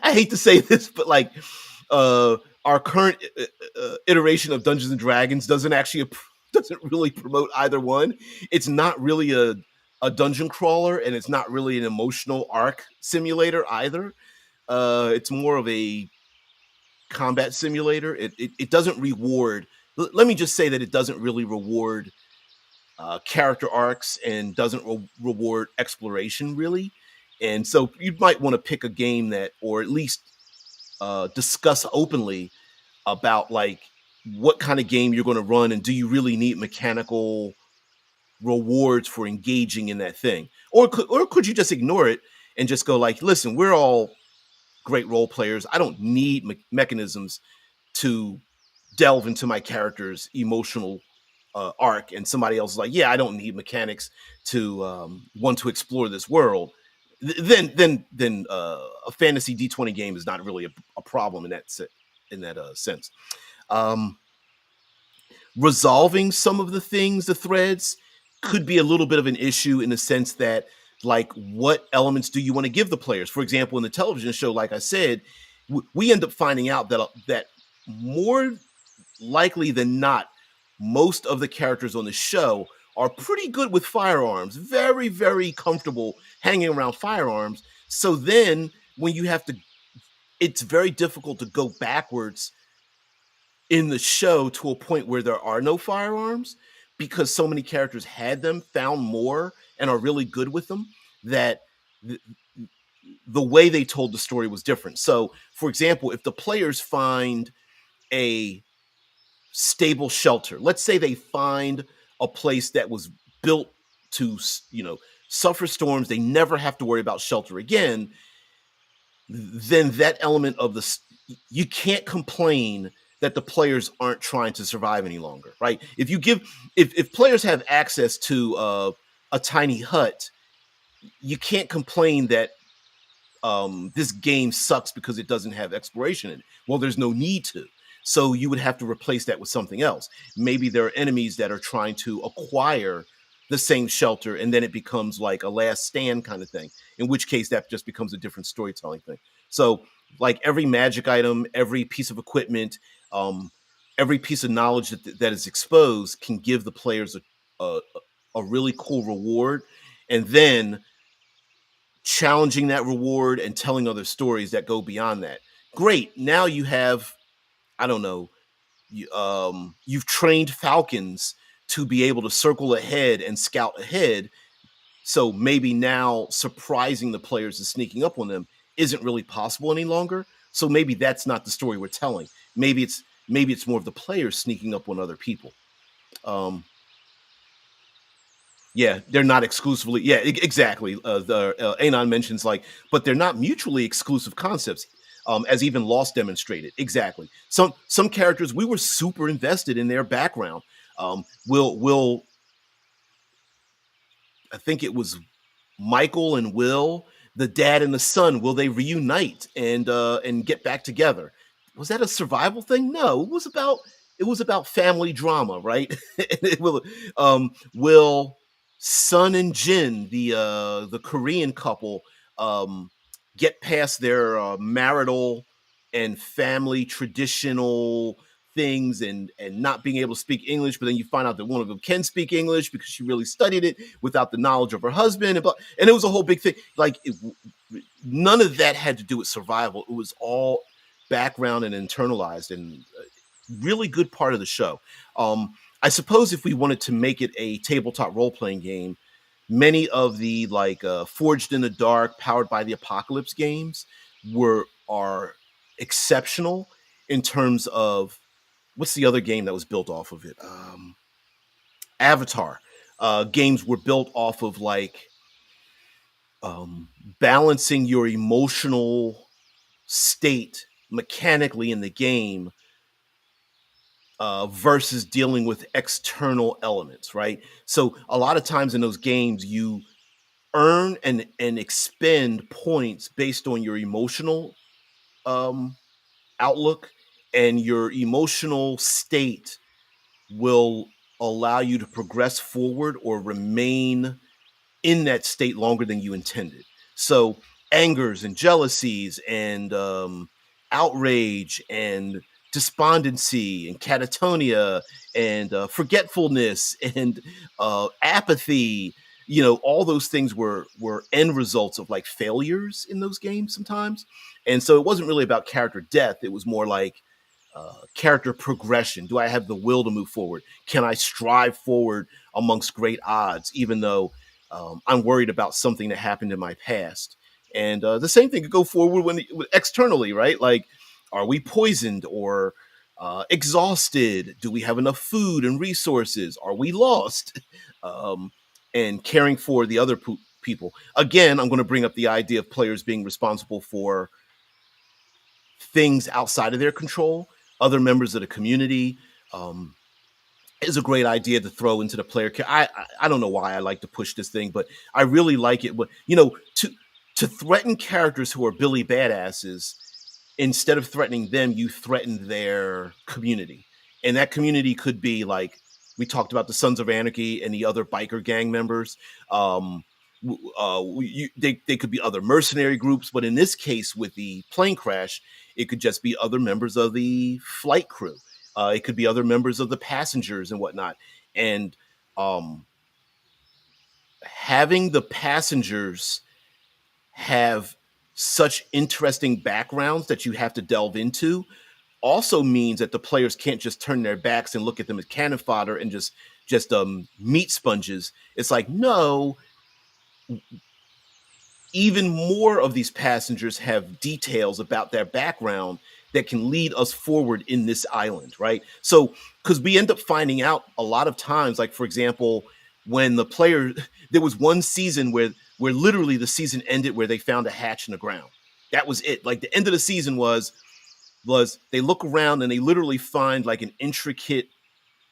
I hate to say this, but like our current iteration of Dungeons and Dragons doesn't really promote either one. It's not really a dungeon crawler, and it's not really an emotional arc simulator either. It's more of a combat simulator. It doesn't reward. Let me just say that it doesn't really reward character arcs, and doesn't reward exploration really. And so you might want to pick a game that, or at least discuss openly about like what kind of game you're going to run, and do you really need mechanical rewards for engaging in that thing, or could you just ignore it and just go like, listen, we're all great role players. I don't need mechanisms to delve into my character's emotional arc. And somebody else is like, yeah, I don't need mechanics to want to explore this world. then a fantasy D20 game is not really a problem in that sense. Um, Resolving some of the things, the threads, could be a little bit of an issue in the sense that, like, what elements do you want to give the players? For example, in the television show, like I said, we end up finding out that more likely than not, most of the characters on the show are pretty good with firearms, very, very comfortable hanging around firearms. So then when you have to, it's very difficult to go backwards in the show to a point where there are no firearms because so many characters had them, found more, and are really good with them, that the, the way they told the story was different. So, for example, if the players find a stable shelter, let's say they find a place that was built to, suffer storms, they never have to worry about shelter again, then that element of you can't complain that the players aren't trying to survive any longer, right? If players have access to a tiny hut, you can't complain that this game sucks because it doesn't have exploration in it. Well, there's no need to. So you would have to replace that with something else. Maybe there are enemies that are trying to acquire the same shelter, and then it becomes like a last stand kind of thing, in which case that just becomes a different storytelling thing. So, like, every magic item, every piece of equipment, every piece of knowledge that is exposed can give the players a really cool reward. And then challenging that reward and telling other stories that go beyond that. Great. Now you have, I don't know, you've trained falcons to be able to circle ahead and scout ahead. So maybe now surprising the players and sneaking up on them isn't really possible any longer. So maybe that's not the story we're telling. Maybe it's more of the players sneaking up on other people. Yeah, they're not exclusively. Yeah, exactly. The Anon mentions, like, but they're not mutually exclusive concepts, as even Lost demonstrated. Exactly. Some characters we were super invested in their background. Will I think it was Michael and Will, the dad and the son, will they reunite and get back together? Was that a survival thing? No, it was about family drama, right? Will Sun and Jin, the Korean couple, um, get past their marital and family traditional things and not being able to speak English, but then you find out that one of them can speak English because she really studied it without the knowledge of her husband, and it was a whole big thing. Like, none of that had to do with survival. It was all background and internalized, and really good part of the show. I suppose if we wanted to make it a tabletop role playing game, many of the, like, Forged in the Dark, Powered by the Apocalypse games are exceptional in terms of, what's the other game that was built off of it? Avatar. Games were built off of, like, balancing your emotional state mechanically in the game versus dealing with external elements, right? So a lot of times in those games, you earn and expend points based on your emotional outlook, and your emotional state will allow you to progress forward or remain in that state longer than you intended. So angers and jealousies and outrage and despondency and catatonia and forgetfulness and apathy, all those things were end results of, like, failures in those games sometimes. And so it wasn't really about character death. It was more like character progression. Do I have the will to move forward? Can I strive forward amongst great odds, even though I'm worried about something that happened in my past? And the same thing could go forward externally, right? Like, are we poisoned or exhausted? Do we have enough food and resources? Are we lost? And caring for the other people. Again, I'm going to bring up the idea of players being responsible for things outside of their control, other members of the community. Is a great idea to throw into the player. I don't know why I like to push this thing, but I really like it. But, To threaten characters who are Billy badasses, instead of threatening them, you threaten their community. And that community could be like, we talked about the Sons of Anarchy and the other biker gang members. Um, they could be other mercenary groups, but in this case, with the plane crash, it could just be other members of the flight crew. It could be other members of the passengers and whatnot. And um, having the passengers have such interesting backgrounds that you have to delve into also means that the players can't just turn their backs and look at them as cannon fodder and just meat sponges. It's like, no, even more of these passengers have details about their background that can lead us forward in this island, right? So, because we end up finding out a lot of times, like for example, when the player, there was one season where literally the season ended where they found a hatch in the ground. That was it. Like the end of the season was they look around and they literally find like an intricate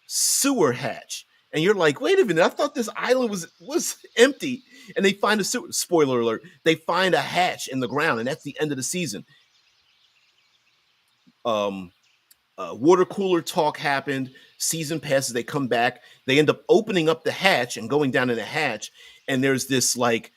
sewer hatch. And you're like, wait a minute, I thought this island was empty. And they find a sewer, spoiler alert, they find a hatch in the ground, and that's the end of the season. Um, Water cooler talk happened. Season passes, they come back. They end up opening up the hatch and going down in the hatch, and there's this like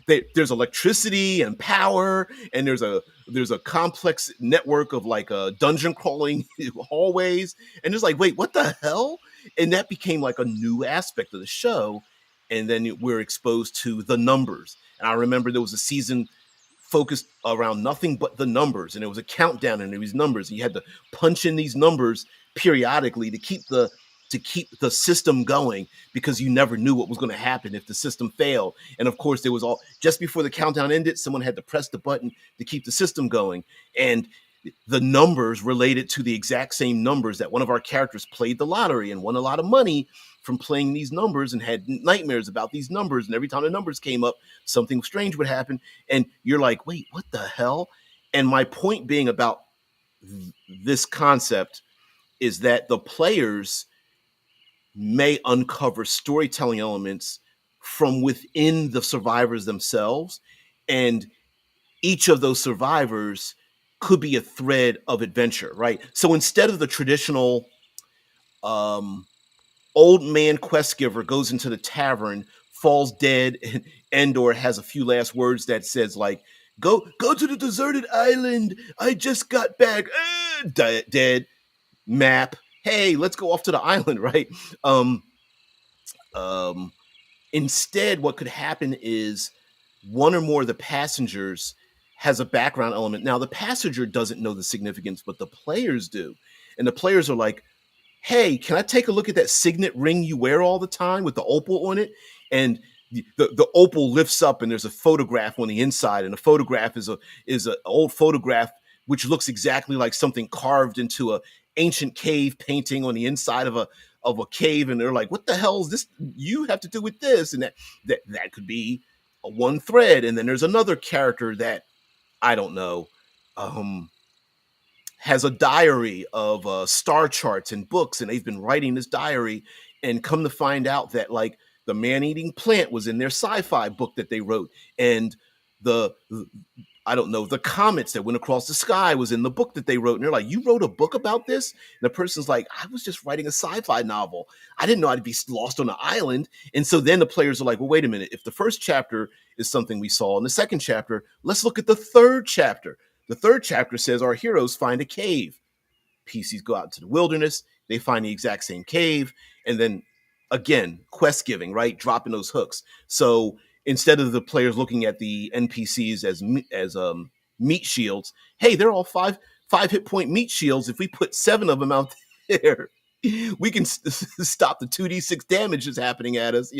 there's electricity and power, and there's a complex network of like dungeon crawling hallways, and it's like, wait, what the hell? And that became like a new aspect of the show, and then we're exposed to the numbers. And I remember there was a season focused around nothing but the numbers, and it was a countdown, and there was numbers, and you had to punch in these numbers periodically to keep the system going, because you never knew what was going to happen if the system failed. And of course, there was all just before the countdown ended, someone had to press the button to keep the system going. And the numbers related to the exact same numbers that one of our characters played the lottery and won a lot of money from playing these numbers and had nightmares about these numbers. And every time the numbers came up, something strange would happen. And you're like, wait, what the hell? And my point being about this concept is that the players may uncover storytelling elements from within the survivors themselves. And each of those survivors could be a thread of adventure, right? So instead of the traditional um, old man quest giver goes into the tavern, falls dead, and or has a few last words that says like, go to the deserted island. I just got back. Dead. Map. Hey, let's go off to the island, right? Um, um, Instead, what could happen is one or more of the passengers has a background element. Now, the passenger doesn't know the significance, but the players do. And the players are like, hey, can I take a look at that signet ring you wear all the time with the opal on it? And the opal lifts up and there's a photograph on the inside, and the photograph is an old photograph which looks exactly like something carved into a ancient cave painting on the inside of a cave. And they're like, what the hell is this you have to do with this? And that could be a one thread. And then there's another character that I don't know, um has a diary of star charts and books, and they've been writing this diary, and come to find out that like the man-eating plant was in their sci-fi book that they wrote, and the I don't know, the comets that went across the sky was in the book that they wrote. And they're like, you wrote a book about this? And the person's like, I was just writing a sci-fi novel. I didn't know I'd be lost on an island. And so then the players are like, well, wait a minute. If the first chapter is something we saw in the second chapter, let's look at the third chapter. The third chapter says our heroes find a cave. PCs go out into the wilderness. They find the exact same cave. And then again, quest giving, right? Dropping those hooks. So instead of the players looking at the NPCs as meat shields, hey, they're all five hit point meat shields. If we put 7 of them out there, we can stop the 2d6 damage that's happening at us.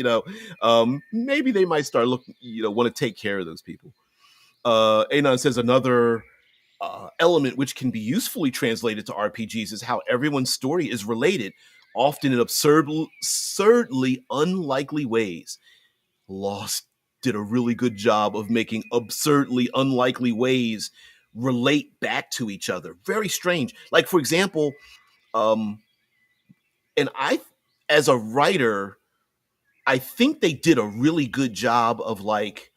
Maybe they might start looking, want to take care of those people. Anon says another element which can be usefully translated to RPGs is how everyone's story is related, often in absurdly unlikely ways. Lost did a really good job of making absurdly unlikely ways relate back to each other. Very strange. Like, for example, um, and as a writer, I think they did a really good job of like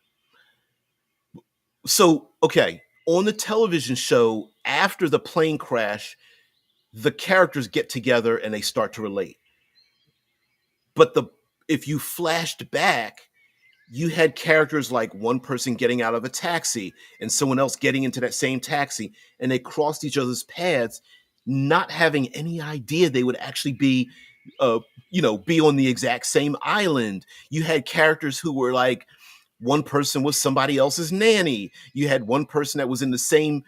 So, okay, on the television show, after the plane crash, the characters get together and they start to relate. But if you flashed back, you had characters like one person getting out of a taxi and someone else getting into that same taxi, and they crossed each other's paths, not having any idea they would actually be, uh, be on the exact same island. You had characters who were like, one person was somebody else's nanny. You had one person that was in the same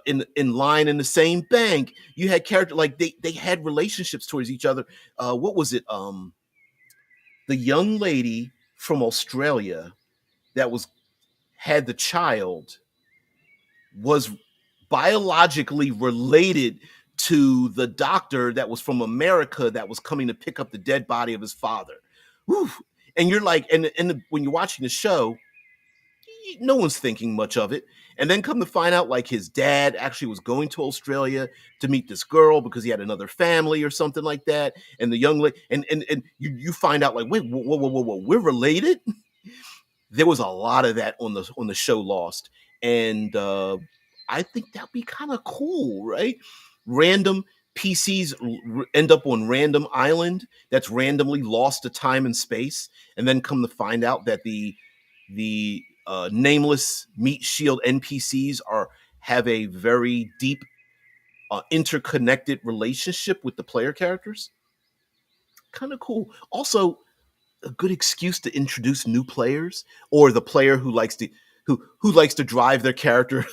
in line in the same bank. You had characters like they had relationships towards each other. What was it? The young lady from Australia that was had the child was biologically related to the doctor that was from America that was coming to pick up the dead body of his father. Whew. And you're like, when you're watching the show, no one's thinking much of it. And then come to find out, like his dad actually was going to Australia to meet this girl because he had another family or something like that. And the young lady, and you find out like, wait, whoa, we're related. There was a lot of that on the show Lost, and I think that'd be kind of cool, right? Random PCs end up on random island that's randomly lost to time and space, and then come to find out that the nameless meat shield NPCs have a very deep interconnected relationship with the player characters. Kind of cool. Also, a good excuse to introduce new players, or the player who likes to drive their character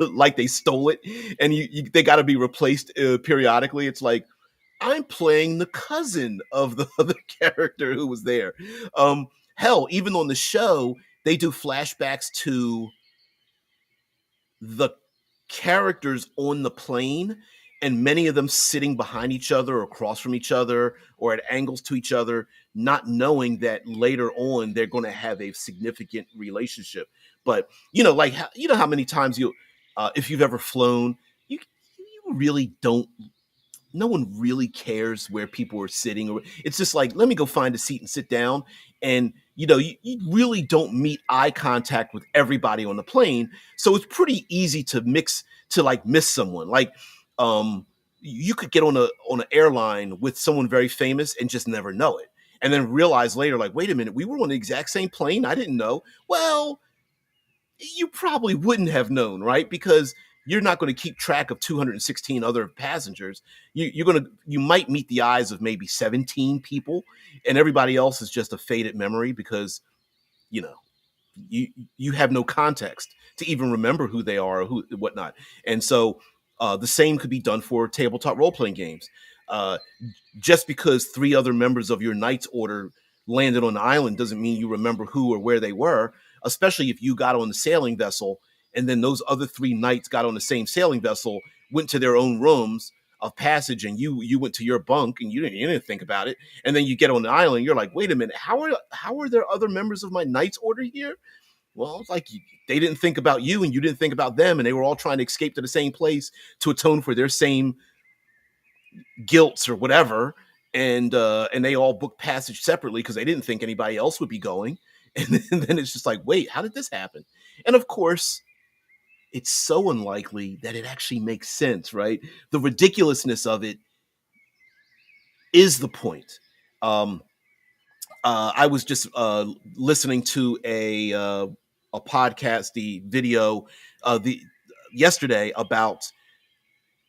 like they stole it, and they got to be replaced periodically. It's like, I'm playing the cousin of the other character who was there. Hell, even on the show, they do flashbacks to the characters on the plane, and many of them sitting behind each other or across from each other or at angles to each other, not knowing that later on they're going to have a significant relationship. But like how many times if you've ever flown, you really don't, no one really cares where people are sitting, or it's just like, let me go find a seat and sit down. And you really don't meet eye contact with everybody on the plane, so it's pretty easy to like miss someone. Like, you could get on an airline with someone very famous and just never know it, and then realize later, like, wait a minute, we were on the exact same plane, I didn't know. Well, you probably wouldn't have known, right? Because you're not going to keep track of 216 other passengers. You might meet the eyes of maybe 17 people, and everybody else is just a faded memory because you know you have no context to even remember who they are or who whatnot. And so the same could be done for tabletop role playing games. Uh, just because three other members of your knight's order landed on the island doesn't mean you remember who or where they were, especially if you got on the sailing vessel and then those other three knights got on the same sailing vessel, went to their own rooms of passage, and you went to your bunk and you didn't think about it. And then you get on the island, you're like, wait a minute, how are there other members of my knight's order here? Well, it's like they didn't think about you and you didn't think about them, and they were all trying to escape to the same place to atone for their same guilts or whatever. And they all booked passage separately because they didn't think anybody else would be going. And then it's just like, wait, how did this happen? And of course, it's so unlikely that it actually makes sense, right? The ridiculousness of it is the point. Um, I was just listening to a podcast, the video, the yesterday, about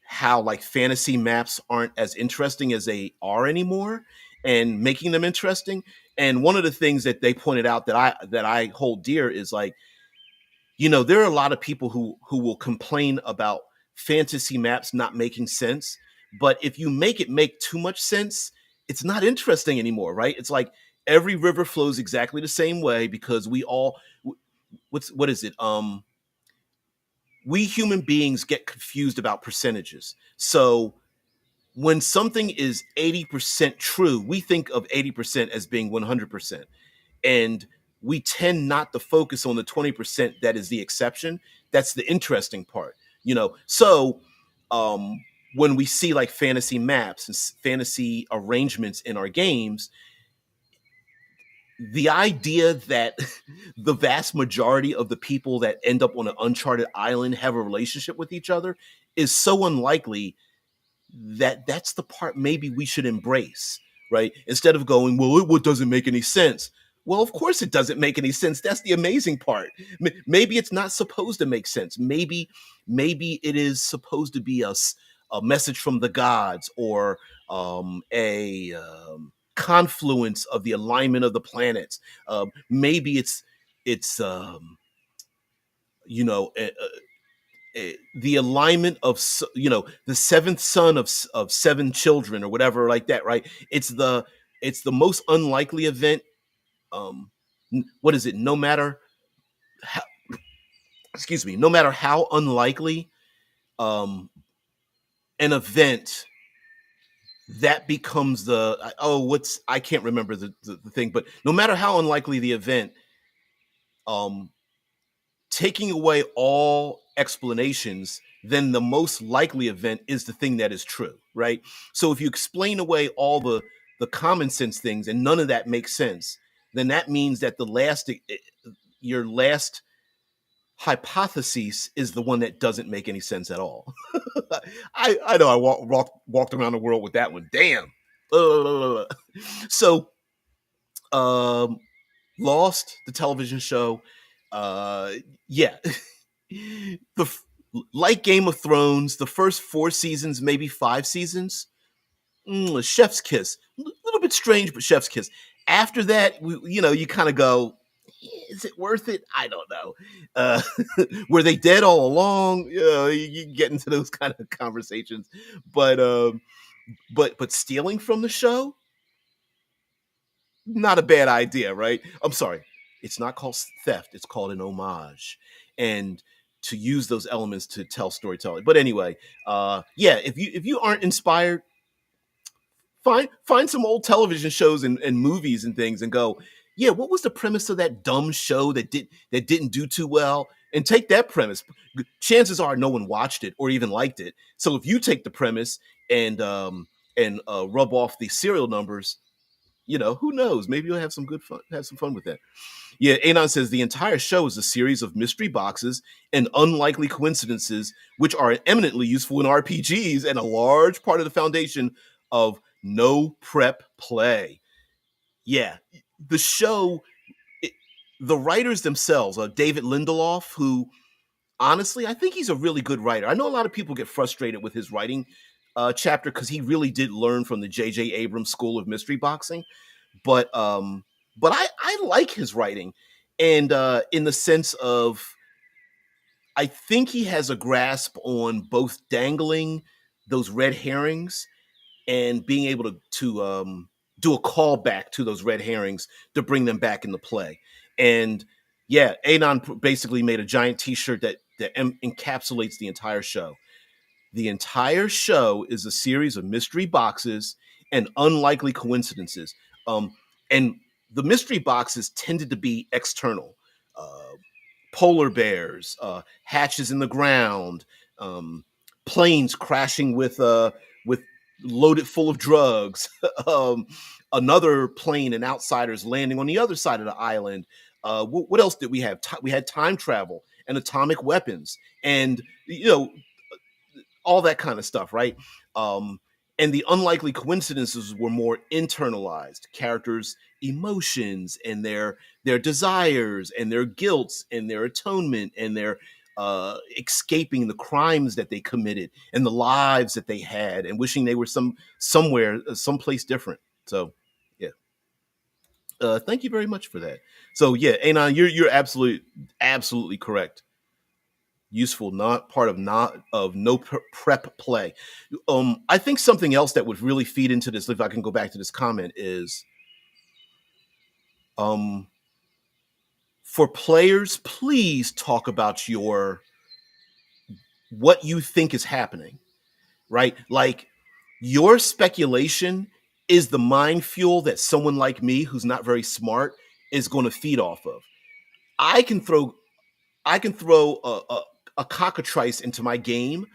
how like fantasy maps aren't as interesting as they are anymore, and making them interesting. And one of the things that they pointed out that I hold dear is like, there are a lot of people who will complain about fantasy maps not making sense, but if you make it make too much sense, it's not interesting anymore, right? It's like every river flows exactly the same way because we all what is it? We human beings get confused about percentages. So when something is 80% true, we think of 80% as being 100%. And we tend not to focus on the 20% that is the exception. That's the interesting part, So when we see like fantasy maps and fantasy arrangements in our games, the idea that the vast majority of the people that end up on an uncharted island have a relationship with each other is so unlikely that that's the part maybe we should embrace, right? Instead of going, well, it doesn't make any sense. Well, of course it doesn't make any sense. That's the amazing part. Maybe it's not supposed to make sense. Maybe it is supposed to be a message from the gods, or a confluence of the alignment of the planets. Maybe it's you know a, the alignment of the seventh son of seven children or whatever like that, right? It's the most unlikely event. What is it? No matter how, excuse me, no matter how unlikely um an event, that becomes what's I can't remember the thing, but no matter how unlikely the event, um taking away all explanations, then the most likely event is the thing that is true, right? So if you explain away all the common sense things and none of that makes sense, then that means that your last hypothesis is the one that doesn't make any sense at all. I know I walked around the world with that one. Damn. So, um, Lost, the television show. Yeah, the like Game of Thrones, the first 4 seasons, maybe 5 seasons, a chef's kiss. A little bit strange, but chef's kiss. After that, you kind of go, is it worth it? I don't know. Uh, were they dead all along? You get into those kind of conversations, but stealing from the show, not a bad idea, right? I'm sorry. It's not called theft, it's called an homage. And to use those elements to tell storytelling. But anyway, yeah, if you aren't inspired, find some old television shows and movies and things and go, yeah, what was the premise of that dumb show that didn't do too well? And take that premise. Chances are no one watched it or even liked it. So if you take the premise and rub off the serial numbers, who knows? Maybe you'll have some fun with that. Yeah, Anon says the entire show is a series of mystery boxes and unlikely coincidences, which are eminently useful in RPGs and a large part of the foundation of no prep play. Yeah, the show, it, the writers themselves, David Lindelof, who honestly, I think he's a really good writer. I know a lot of people get frustrated with his writing chapter because he really did learn from the J.J. Abrams school of mystery boxing, but I like his writing, and in the sense of I think he has a grasp on both dangling those red herrings and being able to do a callback to those red herrings to bring them back into play. And yeah, Anon basically made a giant T-shirt that encapsulates the entire show. The entire show is a series of mystery boxes and unlikely coincidences. And the mystery boxes tended to be external. Polar bears, hatches in the ground, planes crashing with loaded full of drugs, another plane and outsiders landing on the other side of the island. What else did we have? We had time travel and atomic weapons, and all that kind of stuff, right? Um, and the unlikely coincidences were more internalized characters' emotions and their desires and their guilts and their atonement and their escaping the crimes that they committed and the lives that they had and wishing they were someplace different. So, yeah. Thank you very much for that. So, yeah, Anon, you're absolutely correct. Useful, not of no prep play. I think something else that would really feed into this, if I can go back to this comment, is um for players, please talk about what you think is happening, right? Like your speculation is the mind fuel that someone like me who's not very smart is going to feed off of. I can throw a cockatrice into my game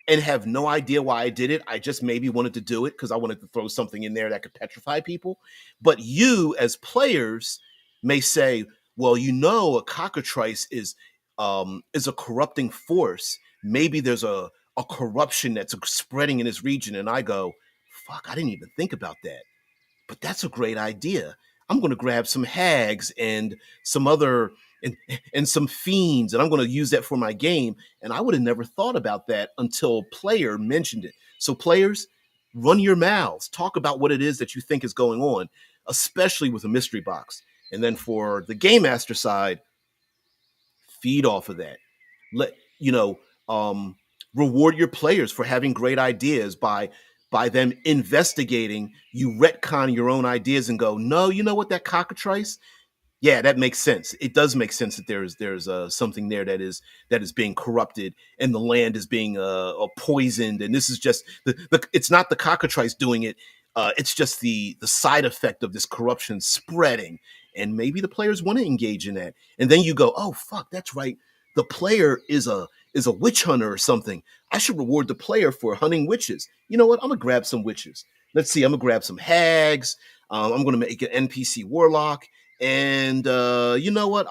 and have no idea why I did it. I just maybe wanted to do it because I wanted to throw something in there that could petrify people. But you, as players, may say, well, a cockatrice is a corrupting force. Maybe there's a corruption that's spreading in this region. And I go, fuck, I didn't even think about that. But that's a great idea. I'm going to grab some hags and some other and some fiends, and I'm going to use that for my game. And I would have never thought about that until a player mentioned it. So players, run your mouths, talk about what it is that you think is going on, especially with a mystery box. And then for the game master side, feed off of that. Let you know, reward your players for having great ideas by them investigating. You retcon your own ideas and go, no, you know what, that cockatrice, yeah, that makes sense. It does make sense that there's something there that is being corrupted, and the land is being poisoned, and this is just the it's not the cockatrice doing it. It's just the side effect of this corruption spreading, and maybe the players want to engage in that, and then you go, oh fuck, that's right. The player is a witch hunter or something. I should reward the player for hunting witches. You know what? I'm gonna grab some witches. Let's see. I'm gonna grab some hags. I'm gonna make an NPC warlock. And you know what?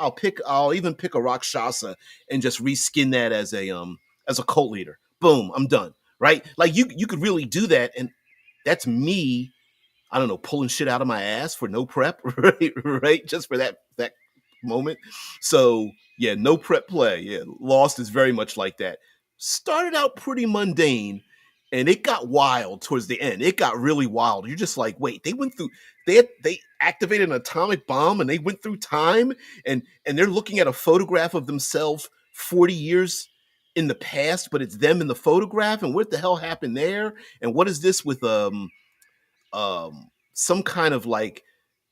I'll even pick a Rakshasa and just reskin that as a cult leader. Boom, I'm done. Right? Like you could really do that, and that's me, I don't know, pulling shit out of my ass for no prep, right? Right? Just for that moment. So yeah, no prep play. Yeah, Lost is very much like that. Started out pretty mundane, and it got wild towards the end. It got really wild. You're just like, wait, they activated an atomic bomb and they went through time, and they're looking at a photograph of themselves 40 years in the past, but it's them in the photograph. And what the hell happened there? And what is this with some kind of like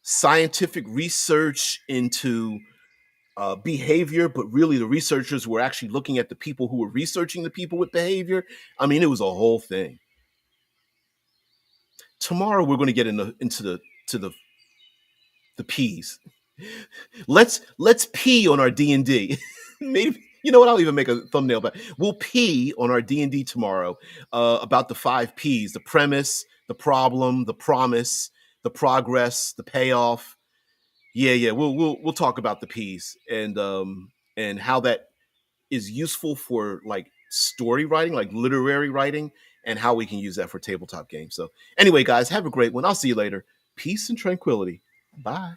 scientific research into behavior, but really the researchers were actually looking at the people who were researching the people with behavior. I mean, it was a whole thing. Tomorrow we're going to get into the P's. Let's pee on our D&D. Maybe, you know what? I'll even make a thumbnail, but we'll pee on our D&D tomorrow about the 5 P's: the premise, the problem, the promise, the progress, the payoff. Yeah. We'll talk about the P's and how that is useful for like story writing, like literary writing, and how we can use that for tabletop games. So anyway, guys, have a great one. I'll see you later. Peace and tranquility. Bye.